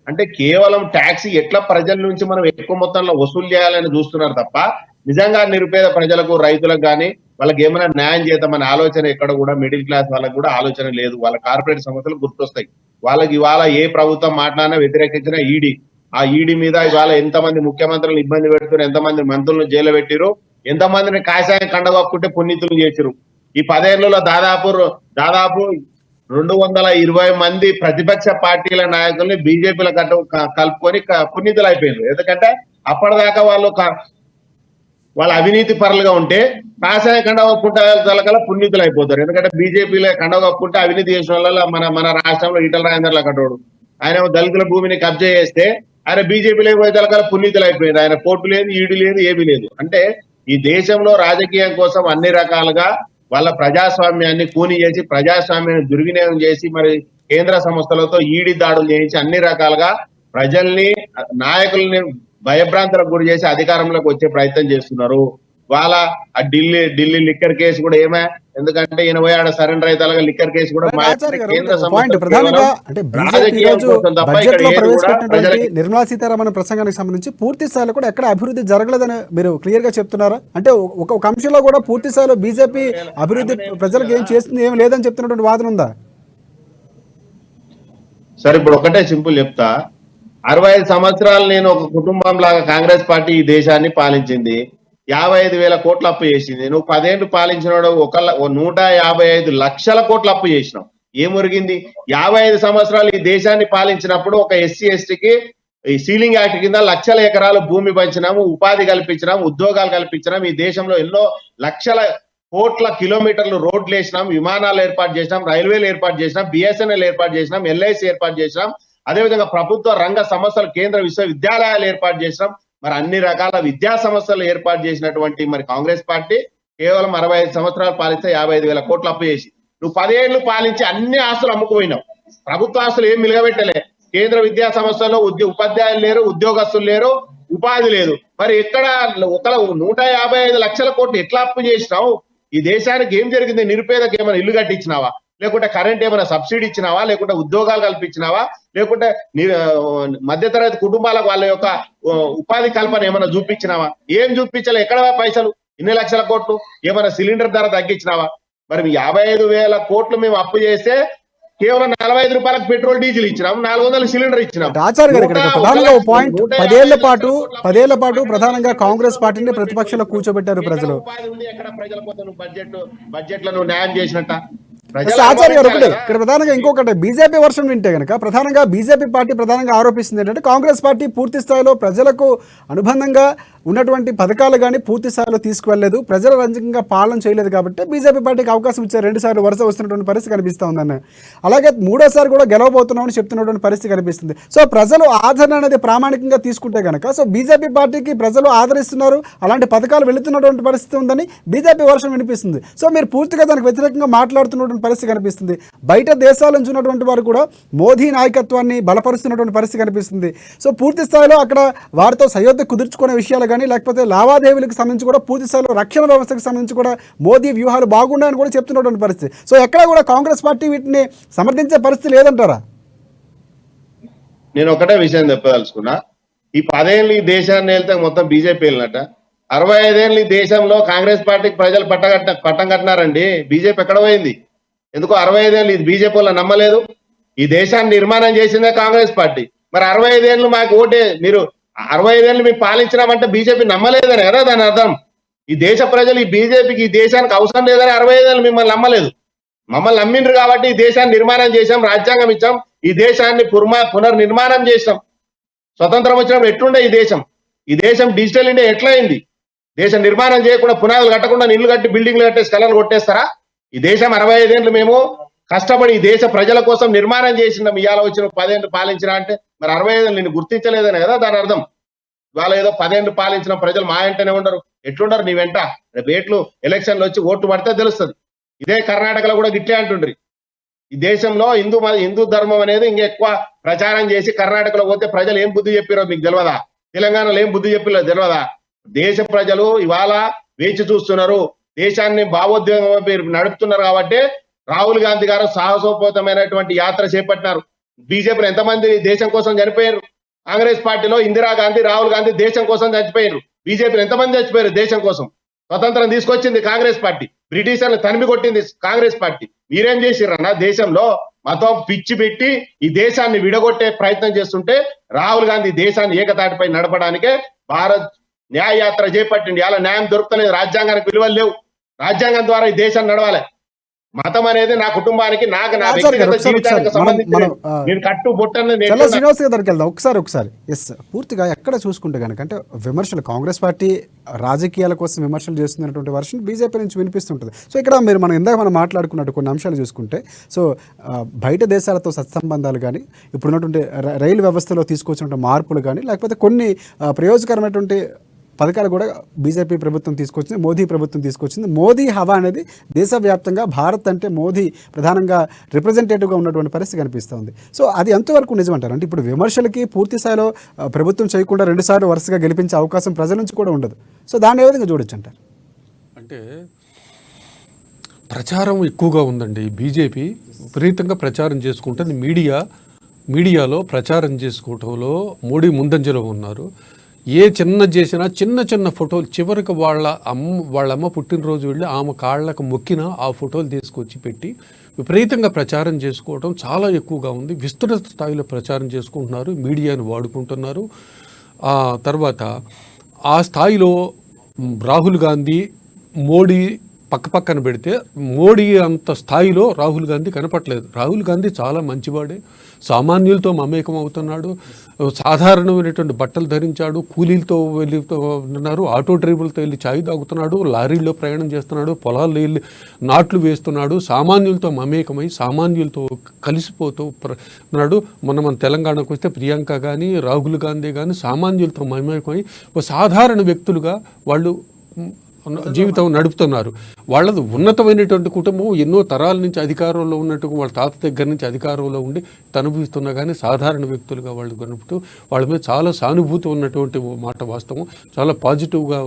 అంటే కేవలం ట్యాక్స్ ఎట్లా ప్రజల నుంచి మనం ఎక్కువ మొత్తంలో వసూలు చేయాలని చూస్తున్నారు తప్ప నిజంగా నిరుపేద ప్రజలకు రైతులకు కానీ వాళ్ళకి ఏమైనా న్యాయం చేద్దామనే ఆలోచన ఎక్కడ కూడా మిడిల్ క్లాస్ వాళ్ళకి కూడా ఆలోచన లేదు. వాళ్ళ కార్పొరేట్ సంస్థలు గుర్తొస్తాయి. వాళ్ళకి ఇవాళ ఏ ప్రభుత్వం మాట్లాడినా వ్యతిరేకించిన ఈడీ, ఆ ఈడీ మీద ఇవాళ ఎంతమంది ముఖ్యమంత్రులను ఇబ్బంది పెడుతున్నారు, ఎంతమంది మంత్రులను జైలు పెట్టిరు, ఎంతమందిని కాషాయం కండగొక్కుంటే పునీతులు చేసిరు. ఈ 10 ఏళ్లలో దాదాపు 220 మంది ప్రతిపక్ష పార్టీల నాయకుల్ని బీజేపీలో కలుపుకొని పునీతులు అయిపోయారు. ఎందుకంటే అప్పటిదాకా వాళ్ళ అవినీతి పరులుగా ఉంటే కాషాయ కండగొక్కుంటే పునీతులు అయిపోతారు. ఎందుకంటే బీజేపీలో కండగొక్కుంటే అవినీతి చేసిన వాళ్ళ మన రాష్ట్రంలో ఈటల రాజేందర్ల కట్టోడు, ఆయన దళితుల భూమిని కబ్జా చేస్తే ఆయన బీజేపీలో పోయే తలకాల పునీతులు అయిపోయింది. ఆయన కోర్టు లేదు, ఈడీ లేదు, ఏమీ లేదు. అంటే ఈ దేశంలో రాజకీయం కోసం అన్ని రకాలుగా వాళ్ళ ప్రజాస్వామ్యాన్ని కూని చేసి ప్రజాస్వామ్యాన్ని దుర్వినియోగం చేసి మరి కేంద్ర సంస్థలతో ఈడీ దాడులు చేయించి అన్ని రకాలుగా ప్రజల్ని నాయకుల్ని భయభ్రాంతులకు గురి చేసి అధికారంలోకి వచ్చే ప్రయత్నం చేస్తున్నారు. వాళ్ళ ఆ ఢిల్లీ లిక్కర్ కేసు కూడా ఏమే, ఎందుకంటే 86 సరెండర్ అయితే లిక్కర్ కేసు కూడా కేంద్ర ప్రధానంగా అంటే బీజేపీ ఈరోజు బడ్జెట్ లో ప్రవేశపెట్టినటువంటి నిర్మలా సీతారామన్ ప్రసంగానికి సంబంధించి పూర్తి స్థాయిలో కూడా ఎక్కడ అభివృద్ధి జరగలేదని మీరు క్లియర్ గా చెప్తున్నారా? అంటే ఒక అంశంలో కూడా పూర్తి స్థాయిలో బీజేపీ అభివృద్ధి ప్రజలకు ఏం చేస్తుంది, ఏం లేదని చెప్తున్నటువంటి వాదన ఉందా? సరే, ఇప్పుడు ఒకటే సింపుల్ చెప్తా. 65 సంవత్సరాలు నేను ఒక కుటుంబం లాగా కాంగ్రెస్ పార్టీ ఈ దేశాన్ని పాలించింది. 55,000 కోట్ల అప్పు చేసింది. నువ్వు 10 ఏళ్ళు పాలించిన 155 లక్షల కోట్ల అప్పు చేసినావు. ఏం మురిగింది? 55 సంవత్సరాలు ఈ దేశాన్ని పాలించినప్పుడు ఒక ఎస్సీ ఎస్టీకి ఈ సీలింగ్ యాక్ట్ కింద లక్షల ఎకరాలు భూమి పంచినాము, ఉపాధి కల్పించినాము, ఉద్యోగాలు కల్పించినాం. ఈ దేశంలో ఎన్నో లక్షల కోట్ల కిలోమీటర్లు రోడ్లు వేసినాం, విమానాలు ఏర్పాటు చేసినాం, రైల్వేలు ఏర్పాటు చేసినాం, బిఎస్ఎన్ఎల్ ఏర్పాటు చేసినాం, ఎల్ఐసి ఏర్పాటు చేసినాం. అదేవిధంగా ప్రభుత్వ రంగ సంస్థలు, కేంద్ర విశ్వవిద్యాలయాలు ఏర్పాటు చేసినాం. మరి అన్ని రకాల విద్యా సంస్థలు ఏర్పాటు చేసినటువంటి మరి కాంగ్రెస్ పార్టీ కేవలం 65 సంవత్సరాలు పాలిస్తే 55,000 కోట్లు అప్పు చేసి నువ్వు 10 ఏళ్లు పాలించి అన్ని ఆస్తులు అమ్ముకుపోయినావు. ప్రభుత్వ ఆస్తులు ఏం మిలగబెట్టలే. కేంద్ర విద్యా సంస్థల్లో ఉపాధ్యాయులు లేరు, ఉద్యోగస్తులు లేరు, ఉపాధి లేదు. మరి ఎక్కడ 155 లక్షల కోట్లు ఎట్లా అప్పు చేసినావు? ఈ దేశానికి ఏం జరిగింది? నిరుపేదకి ఏమైనా ఇల్లు కట్టించినావా? లేకుంటే కరెంట్ ఏమైనా సబ్సిడీ ఇచ్చినావా? లేకుంటే ఉద్యోగాలు కల్పించినావా? లేకుంటే మధ్యతరగతి కుటుంబాలకు వాళ్ళ యొక్క ఉపాధి కల్పన ఏమైనా చూపించినావా? ఏం చూపించలే. ఎక్కడ పైసలు? ఇన్ని లక్షల కోట్లు ఏమైనా సిలిండర్ ధర తగ్గించినావా? మరి 55,000 కోట్లు మేము అప్పు చేస్తే కేవలం 45 రూపాయలకు పెట్రోల్ డీజిల్ ఇచ్చినాం, 400 సిలిండర్ ఇచ్చినాం. ఆచార్య గారు ఇక్కడ ప్రధానంగా ఒక పాయింట్, 10 ఏళ్ల పాటు ప్రధానంగా కాంగ్రెస్ పార్టీని ప్రతిపక్షంలో కూర్చోబెట్టారు ప్రజలు. ఎక్కడ ప్రజల కోసం బడ్జెట్ లో నువ్వు న్యాయం చేసినట్ట? ఆచార్య గారు ఒకటి ఇక్కడ ప్రధానంగా ఇంకొకటి బీజేపీ వర్షన్ వింటే కనుక ప్రధానంగా బీజేపీ పార్టీ ప్రధానంగా ఆరోపిస్తుంది ఏంటంటే కాంగ్రెస్ పార్టీ పూర్తి స్థాయిలో ప్రజలకు అనుబంధంగా ఉన్నటువంటి పథకాలు కానీ పూర్తి స్థాయిలో తీసుకువెళ్ళలేదు, ప్రజల రంజకంగా పాలన చేయలేదు కాబట్టి బీజేపీ పార్టీకి అవకాశం ఇచ్చారు. 2 సార్లు వరుస వస్తున్నటువంటి పరిస్థితి కనిపిస్తూ ఉందన్న. అలాగే 3వ కూడా గెలవబోతున్నామని చెప్తున్నటువంటి పరిస్థితి కనిపిస్తుంది. సో ప్రజలు ఆదరణ అనేది ప్రామాణికంగా తీసుకుంటే కనుక సో బీజేపీ పార్టీకి ప్రజలు ఆదరిస్తున్నారు, అలాంటి పథకాలు వెళుతున్నటువంటి పరిస్థితి ఉందని బీజేపీ వర్షన్ వినిపిస్తుంది. సో మీరు పూర్తిగా దానికి వ్యతిరేకంగా మాట్లాడుతున్నటువంటి పరిస్థితి కనిపిస్తుంది. బయట దేశాల నుంచి ఉన్నటువంటి వారు కూడా మోదీ నాయకత్వాన్ని బలపరుస్తున్నటువంటి పరిస్థితి కనిపిస్తుంది. సో పూర్తి స్థాయిలో అక్కడ వారితో సయోధ్య కుదుర్చుకునే విషయాలు కానీ లేకపోతే లావాదేవీలకు సంబంధించి కూడా పూర్తి స్థాయిలో రక్షణ వ్యవస్థకు సంబంధించి కూడా మోదీ వ్యూహాలు బాగున్నాయని కూడా చెప్తున్నటువంటి పరిస్థితి. సో ఎక్కడ కూడా కాంగ్రెస్ పార్టీ వీటిని సమర్థించే పరిస్థితి లేదంటారా? నేను ఒకటే విషయం చెప్పదలుచుకున్నా. ఈ 10 ఏళ్ళు ఈ దేశాన్ని వెళ్తే మొత్తం బీజేపీ వెళ్ళినట్ట. 65 ఏళ్ళు ఈ దేశంలో కాంగ్రెస్ పార్టీకి ప్రజలు పట్టం కట్టినారండి. బీజేపీ ఎక్కడ పోయింది? ఎందుకో 65 ఏళ్ళు ఇది బీజేపీ వల్ల నమ్మలేదు. ఈ దేశాన్ని నిర్మాణం చేసిందే కాంగ్రెస్ పార్టీ. మరి 65 ఏళ్ళు మాకు ఓటే, మీరు 65 ఏళ్ళు మేము పాలించినామంటే బీజేపీ నమ్మలేదని కదా దాని అర్థం. ఈ దేశ ప్రజలు ఈ బీజేపీకి ఈ దేశానికి అవసరం లేదని 65 ఏళ్ళు మిమ్మల్ని నమ్మలేదు. మమ్మల్ని నమ్మిండ్రు కాబట్టి ఈ దేశాన్ని నిర్మాణం చేశాం, రాజ్యాంగం ఇచ్చాం, ఈ దేశాన్ని పునర్నిర్మాణం చేసాం. స్వతంత్రం వచ్చినప్పుడు ఎట్లుండే ఈ దేశం? ఈ దేశం డిజిటల్ ఇండియా ఎట్లా అయింది? దేశం నిర్మాణం చేయకుండా, పునాదులు కట్టకుండా, నీళ్లు కట్టి బిల్డింగ్లు కట్టేసి కళలు కొట్టేస్తారా? ఈ దేశం 65 ఏళ్ళు మేము కష్టపడి ఈ దేశ ప్రజల కోసం నిర్మాణం చేసినాం. ఇవాళ వచ్చిన 10 ఏళ్ళు పాలించినా అంటే మరి 65 ఏళ్ళు నేను గుర్తించలేదని కదా దాని అర్థం. ఇవాళ ఏదో 10 ఏళ్ళు పాలించిన ప్రజలు మా వెంటనే ఉండరు. ఎట్లుండరు నీ వెంట? రేట్లు ఎలక్షన్లు వచ్చి ఓటు పడితే తెలుస్తుంది. ఇదే కర్ణాటకలో కూడా గిట్లే అంటుండ్రి. ఈ దేశంలో హిందూ ధర్మం అనేది ఇంకెక్కువ ప్రచారం చేసి కర్ణాటకలో పోతే ప్రజలు ఏం బుద్ధి చెప్పారో మీకు తెలియదా? తెలంగాణలో ఏం బుద్ధి చెప్పిరో తెలియదా? దేశ ప్రజలు ఇవాళ వేచి చూస్తున్నారు. దేశాన్ని భావోద్వేగం నడుపుతున్నారు కాబట్టి రాహుల్ గాంధీ గారు సాహసోపేతమైనటువంటి యాత్ర చేపట్టినారు. బీజేపీలో ఎంతమంది దేశం కోసం చనిపోయారు? కాంగ్రెస్ పార్టీలో ఇందిరాగాంధీ, రాహుల్ గాంధీ దేశం కోసం చచ్చిపోయారు. బీజేపీలో ఎంతమంది చచ్చిపోయారు దేశం కోసం? స్వతంత్రం తీసుకొచ్చింది కాంగ్రెస్ పార్టీ, బ్రిటిషర్లు తనిమి కొట్టింది కాంగ్రెస్ పార్టీ. మీరేం చేసిర్రన్నా? దేశంలో మతం పిచ్చి పెట్టి ఈ దేశాన్ని విడగొట్టే ప్రయత్నం చేస్తుంటే రాహుల్ గాంధీ దేశాన్ని ఏకతాటిపై నడపడానికే భారత్ న్యాయ యాత్ర చేపట్టింది. అలా న్యాయం దొరుకుతలేదు, రాజ్యాంగానికి విలువలు లేవు. రాజ్యాంగం ద్వారా ఈ దేశాన్ని నడవాలి. మతం అనేది నా కుటుంబానికి, నాకు, నా వ్యక్తిగత జీవితానికి సంబంధించి నేను కట్టు బొట్టని చల్ల శ్రీనివాస్ గారి దగ్గరికి వెళ్దాం ఒకసారి. ఎస్, పూర్తిగా ఎక్కడ చూసుకుంటే కనుక అంటే విమర్శలు, కాంగ్రెస్ పార్టీ రాజకీయాల కోసం విమర్శలు చేస్తున్నటువంటి వర్షన్ బీజేపీ నుంచి వినిపిస్తుంటుంది. సో ఇక్కడ మనం మాట్లాడుకున్నట్టు కొన్ని అంశాలు చూసుకుంటే, సో బయట దేశాలతో సత్సంబంధాలు కానీ, ఇప్పుడున్నటువంటి రైలు వ్యవస్థలో తీసుకొచ్చినటువంటి మార్పులు కానీ, లేకపోతే కొన్ని ప్రయోజకరమైనటువంటి పథకాలు కూడా బీజేపీ ప్రభుత్వం తీసుకొచ్చింది, మోదీ ప్రభుత్వం తీసుకొచ్చింది. మోదీ హవా అనేది దేశవ్యాప్తంగా భారత్ అంటే మోదీ ప్రధానంగా రిప్రజెంటేటివ్గా ఉన్నటువంటి పరిస్థితి కనిపిస్తుంది. సో అది ఎంతవరకు నిజమంటారు? అంటే ఇప్పుడు విమర్శలకి పూర్తి స్థాయిలో ప్రభుత్వం చేయకుండా 2 సార్లు వరుసగా గెలిపించే అవకాశం ప్రజల నుంచి కూడా ఉండదు. సో దాన్ని ఏ విధంగా చూడొచ్చు అంటారు? అంటే ప్రచారం ఎక్కువగా ఉందండి. బీజేపీ విపరీతంగా ప్రచారం చేసుకుంటుంది. మీడియాలో ప్రచారం చేసుకోవటంలో మోడీ ముందంజలో ఉన్నారు. ఏ చేసినా చిన్న ఫోటోలు, చివరికి వాళ్ళ అమ్మ పుట్టినరోజు వెళ్ళి ఆమె కాళ్ళకు మొక్కిన ఆ ఫోటోలు తీసుకొచ్చి పెట్టి విపరీతంగా ప్రచారం చేసుకోవడం చాలా ఎక్కువగా ఉంది. విస్తృత స్థాయిలో ప్రచారం చేసుకుంటున్నారు, మీడియాను వాడుకుంటున్నారు. తర్వాత ఆ స్థాయిలో రాహుల్ గాంధీ, మోడీ పక్కన పెడితే మోడీ అంత స్థాయిలో రాహుల్ గాంధీ కనపట్లేదు. రాహుల్ గాంధీ చాలా మంచివాడే, సామాన్యులతో మమేకం అవుతున్నాడు, సాధారణమైనటువంటి బట్టలు ధరించాడు, కూలీలతో ఉన్నారు, ఆటో డ్రైవర్లతో వెళ్ళి ఛాయ్ తాగుతున్నాడు, లారీల్లో ప్రయాణం చేస్తున్నాడు, పొలాల్లో వెళ్ళి నాట్లు వేస్తున్నాడు, సామాన్యులతో మమేకమై సామాన్యులతో కలిసిపోతూ ఉన్నాడు. మన తెలంగాణకు వస్తే ప్రియాంక కానీ, రాహుల్ గాంధీ కానీ సామాన్యులతో మమేకమై ఒక సాధారణ వ్యక్తులుగా వాళ్ళు జీవితం నడుపుతున్నారు. వాళ్ళది ఉన్నతమైనటువంటి కుటుంబం, ఎన్నో తరాల నుంచి అధికారంలో ఉన్నట్టు వాళ్ళ తాత దగ్గర నుంచి అధికారంలో ఉండి అనుభవిస్తున్నా కానీ సాధారణ వ్యక్తులుగా వాళ్ళు గడుపుతూ వాళ్ళ మీద చాలా సానుభూతి ఉన్నటువంటి మాట వాస్తవం, చాలా పాజిటివ్గా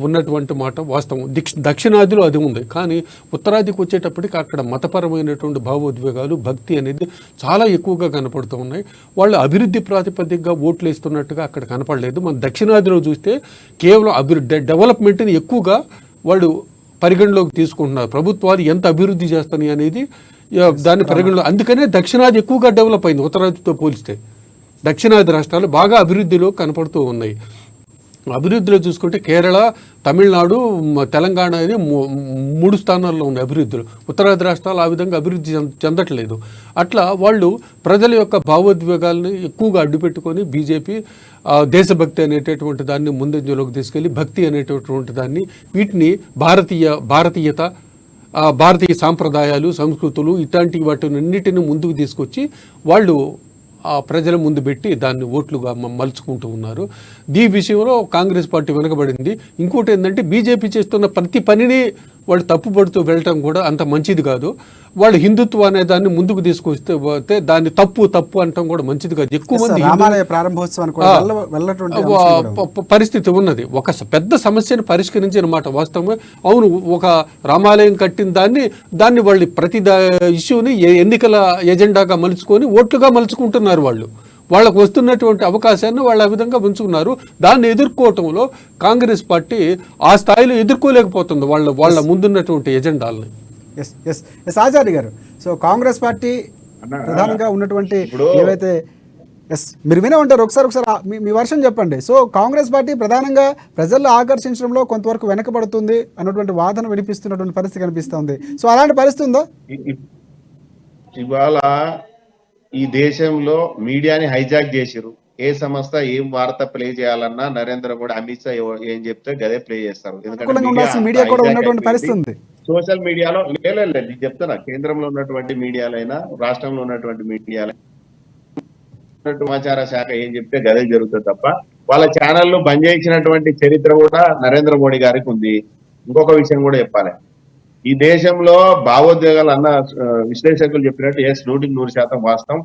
ఉన్నటువంటి మాట వాస్తవం. దక్షిణాదిలో అది ఉంది, కానీ ఉత్తరాదికి వచ్చేటప్పటికి అక్కడ మతపరమైనటువంటి భావోద్వేగాలు, భక్తి అనేది చాలా ఎక్కువగా కనపడుతూ ఉన్నాయి. వాళ్ళు అభివృద్ధి ప్రాతిపదికగా ఓట్లు వేస్తున్నట్టుగా అక్కడ కనపడలేదు. మన దక్షిణాదిలో చూస్తే కేవలం డెవలప్మెంట్ని ఎక్కువగా వాళ్ళు పరిగణలోకి తీసుకుంటున్నారు. ప్రభుత్వాలు ఎంత అభివృద్ధి చేస్తాయి అనేది దాన్ని పరిగణలో, అందుకనే దక్షిణాది ఎక్కువగా డెవలప్ అయింది ఉత్తరాదితో పోలిస్తే. దక్షిణాది రాష్ట్రాలు బాగా అభివృద్ధిలో కనపడుతూ ఉన్నాయి. అభివృద్ధిలో చూసుకుంటే కేరళ, తమిళనాడు, తెలంగాణ అనేది 3 స్థానాల్లో ఉన్నాయి అభివృద్ధిలో. ఉత్తరాది రాష్ట్రాలు ఆ విధంగా అభివృద్ధి చెందట్లేదు. అట్లా వాళ్ళు ప్రజల యొక్క భావోద్వేగాల్ని ఎక్కువగా అడ్డుపెట్టుకొని బీజేపీ దేశభక్తి అనేటటువంటి దాన్ని ముందంజలోకి తీసుకెళ్ళి, భక్తి అనేటటువంటి దాన్ని, వీటిని భారతీయత, భారతీయ సాంప్రదాయాలు, సంస్కృతులు ఇట్లాంటి వాటినన్నిటిని ముందుకు తీసుకొచ్చి వాళ్ళు ప్రజల ముందు పెట్టి దాన్ని ఓట్లుగా మలుచుకుంటూ ఉన్నారు. ఈ విషయంలో కాంగ్రెస్ పార్టీ వెనకబడింది. ఇంకోటి ఏంటంటే బీజేపీ చేస్తున్న ప్రతి పనిని వాళ్ళు తప్పుపడుతూ వెళ్ళటం కూడా అంత మంచిది కాదు. వాళ్ళు హిందుత్వం అనే దాన్ని ముందుకు తీసుకొస్తే దాన్ని తప్పు అంటాం కూడా మంచిది కాదు. ఎక్కువ మంది పరిస్థితి ఉన్నది. ఒక పెద్ద సమస్యను పరిష్కరించిన మాట వాస్తవమే. అవును, ఒక రామాలయం కట్టిన దాన్ని వాళ్ళు ప్రతి ఇష్యూని ఎన్నికల ఎజెండాగా మలుచుకొని ఓట్లుగా మలుచుకుంటున్నారు. వాళ్ళకు వస్తున్నటువంటి అవకాశాన్ని వాళ్ళు ఆ విధంగా ఉంచుకున్నారు. దాన్ని ఎదుర్కోవటంలో కాంగ్రెస్ పార్టీ ఆ స్థాయిలో ఎదుర్కోలేకపోతుంది వాళ్ళ ముందున్నటువంటి ఎజెండాలని. ఆచార్య గారు, సో కాంగ్రెస్ పార్టీ ప్రధానంగా ఉన్నటువంటి ఏవైతే మీరు వినే ఉంటారు, ఒకసారి మీ వర్షం చెప్పండి. సో కాంగ్రెస్ పార్టీ ప్రధానంగా ప్రజల్లో ఆకర్షించడంలో కొంతవరకు వెనకబడుతుంది అన్నటువంటి వాదన వినిపిస్తున్నటువంటి పరిస్థితి కనిపిస్తుంది. సో అలాంటి పరిస్థితి ఉందా? ఇవాళ ఈ దేశంలో మీడియాని హైజాక్ చేసిరు. ఏ సంస్థ ఏం వార్త ప్లే చేయాలన్నా నరేంద్ర మోడీ, అమిత్ షా ఏం చెప్తే గదే ప్లే చేస్తారు. ఎందుకంటే సోషల్ మీడియాలో నేను చెప్తున్నా, కేంద్రంలో ఉన్నటువంటి మీడియాలైనా రాష్ట్రంలో ఉన్నటువంటి మీడియాలైనా సమాచార శాఖ ఏం చెప్తే గదే జరుగుతుంది తప్ప వాళ్ళ ఛానళ్ళు బంద్ చేయించినటువంటి చరిత్ర కూడా నరేంద్ర మోడీ గారికి ఉంది. ఇంకొక విషయం కూడా చెప్పాలి, ఈ దేశంలో భావోద్వేగాలు అన్న విశ్లేషకులు చెప్పినట్టు 100% వాస్తవం.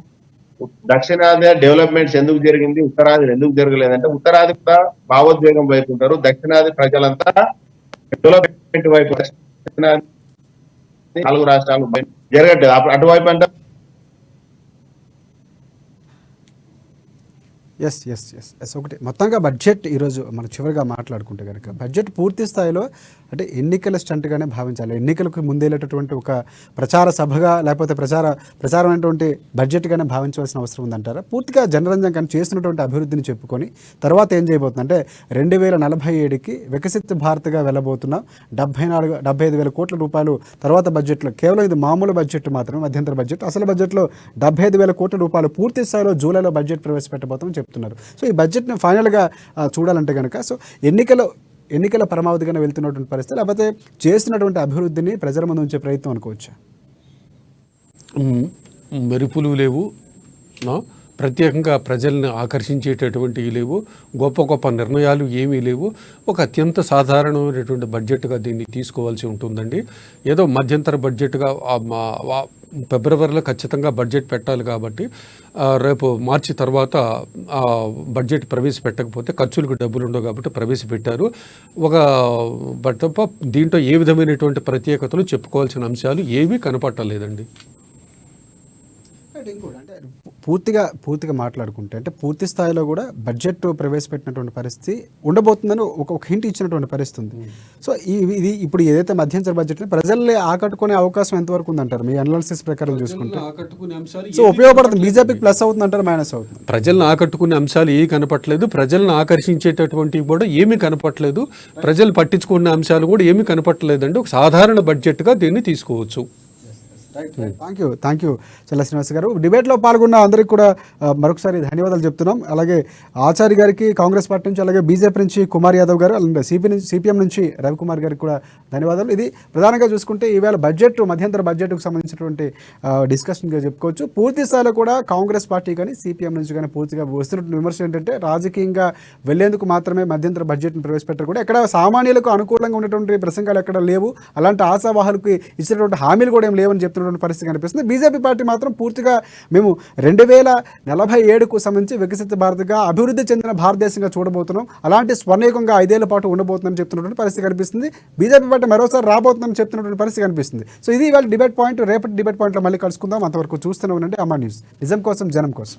దక్షిణాది డెవలప్మెంట్స్ ఎందుకు జరిగింది, ఉత్తరాది ఎందుకు జరగలేదంటే ఉత్తరాది కూడా భావోద్వేగం వైపు ఉంటారు, దక్షిణాది ప్రజలంతా డెవలప్మెంట్ వైపు. దక్షిణాది 4 రాష్ట్రాలు జరగట్లేదు, అటువైపు అంటే ఎస్ ఎస్ ఎస్ ఎస్ ఒకటి మొత్తంగా బడ్జెట్ ఈరోజు మనం చివరిగా మాట్లాడుకుంటే కనుక బడ్జెట్ పూర్తి స్థాయిలో అంటే ఎన్నికల స్టంట్గానే భావించాలి. ఎన్నికలకు ముందేళ్ళేటటువంటి ఒక ప్రచార సభగా లేకపోతే ప్రచారమైనటువంటి బడ్జెట్గానే భావించవలసిన అవసరం ఉందంటారా? పూర్తిగా జనరంజం కానీ చేస్తున్నటువంటి అభివృద్ధిని చెప్పుకొని తర్వాత ఏం చేయబోతుంది అంటే 2047కి వికసిత్ భారత్గా వెళ్ళబోతున్నాం. 75,000 కోట్ల రూపాయలు తర్వాత బడ్జెట్లో, కేవలం ఇది మామూలు బడ్జెట్ మాత్రమే, మధ్యంతర బడ్జెట్. అసలు బడ్జెట్లో 75,000 కోట్ల రూపాయలు పూర్తి స్థాయిలో జూలైలో బడ్జెట్ ప్రవేశపెట్టబోతామని చెప్తున్నారు. సో ఈ బడ్జెట్ని ఫైనల్గా చూడాలంటే కనుక సో ఎన్నికల పరమావధిగానే వెళ్తున్నటువంటి పరిస్థితి, లేకపోతే చేస్తున్నటువంటి అభివృద్ధిని ప్రజల ముందు ఉంచే ప్రయత్నం అనుకోవచ్చా? మెరుపులు లేవు, ప్రత్యేకంగా ప్రజల్ని ఆకర్షించేటటువంటివి లేవు, గొప్ప గొప్ప నిర్ణయాలు ఏమీ లేవు. ఒక అత్యంత సాధారణమైనటువంటి బడ్జెట్గా దీన్ని తీసుకోవాల్సి ఉంటుందండి. ఏదో మధ్యంతర బడ్జెట్గా ఫిబ్రవరిలో ఖచ్చితంగా బడ్జెట్ పెట్టాలి కాబట్టి రేపు మార్చి తర్వాత బడ్జెట్ ప్రవేశపెట్టకపోతే ఖర్చులకు డబ్బులు ఉండవు కాబట్టి ప్రవేశపెట్టారు. తప్ప దీంట్లో ఏ విధమైనటువంటి ప్రత్యేకతలు చెప్పుకోవాల్సిన అంశాలు ఏమీ కనపట్టలేదండి. అంటే పూర్తిగా మాట్లాడుకుంటే అంటే పూర్తి స్థాయిలో కూడా బడ్జెట్ ప్రవేశపెట్టినటువంటి పరిస్థితి ఉండబోతుందని ఒక హింట్ ఇచ్చినటువంటి పరిస్థితి ఉంది. సో ఇది ఇప్పుడు ఏదైతే మధ్యంతర బడ్జెట్ ప్రజల్ని ఆకట్టుకునే అవకాశం ఎంతవరకు ఉందంటారు మీ అనాలిసిస్ ప్రకారం చూసుకుంటే? సో ఉపయోగపడుతుంది, బీజేపీకి ప్లస్ అవుతుంది అంటారు, మైనస్ అవుతుంది? ప్రజలను ఆకట్టుకునే అంశాలు ఏవి కనపట్లేదు, ప్రజలను ఆకర్షించేటటువంటివి కూడా ఏమీ కనపట్లేదు, ప్రజలు పట్టించుకునే అంశాలు కూడా ఏమీ కనపట్టలేదండి. ఒక సాధారణ బడ్జెట్గా దీన్ని తీసుకోవచ్చు. థ్యాంక్ యూ చల్ల శ్రీనివాస్ గారు. డిబేట్లో పాల్గొన్న అందరికీ కూడా మరొకసారి ధన్యవాదాలు చెప్తున్నాం. అలాగే ఆచార్య గారికి కాంగ్రెస్ పార్టీ నుంచి, అలాగే బీజేపీ నుంచి కుమార్ యాదవ్ గారు, అలాగే సిపిఎం నుంచి రవికుమార్ గారికి కూడా ధన్యవాదాలు. ఇది ప్రధానంగా చూసుకుంటే ఈవేళ మధ్యంతర బడ్జెట్కు సంబంధించినటువంటి డిస్కషన్గా చెప్పుకోవచ్చు. పూర్తి స్థాయిలో కూడా కాంగ్రెస్ పార్టీ కానీ సిపిఎం నుంచి కానీ పూర్తిగా వస్తున్నటువంటి విమర్శ ఏంటంటే రాజకీయంగా వెళ్లేందుకు మాత్రమే మధ్యంతర బడ్జెట్ను ప్రవేశపెట్టారు కూడా ఎక్కడ సామాన్యులకు అనుకూలంగా ఉన్నటువంటి ప్రసంగాలు ఎక్కడ లేవు, అలాంటి ఆశావాహాలకు ఇచ్చినటువంటి హామీలు కూడా ఏం లేవని చెప్తున్నారు పరిస్థితి కనిపిస్తుంది. బీజేపీ పార్టీ మాత్రం పూర్తిగా మేము 2047కు సంబంధించి వికసిత భారత్గా అభివృద్ధి చెందిన భారతదేశంగా చూడబోతున్నాం, అలాంటి స్వర్ణయుగంగా 5 ఏళ్ల పాటు ఉండబోతుందని చెప్తున్నటువంటి పరిస్థితి కనిపిస్తుంది. బీజేపీ పార్టీ మరోసారి రాబోతుందని చెప్తున్నటువంటి పరిస్థితి కనిపిస్తుంది. సో ఇది ఇవాళ డిబేట్ పాయింట్. రేపటి డిబేట్ పాయింట్లో మళ్ళీ కలుసుకుందాం. అంతవరకు చూస్తూనే ఉండండి అమ్మా న్యూస్, నిజం కోసం జనం కోసం.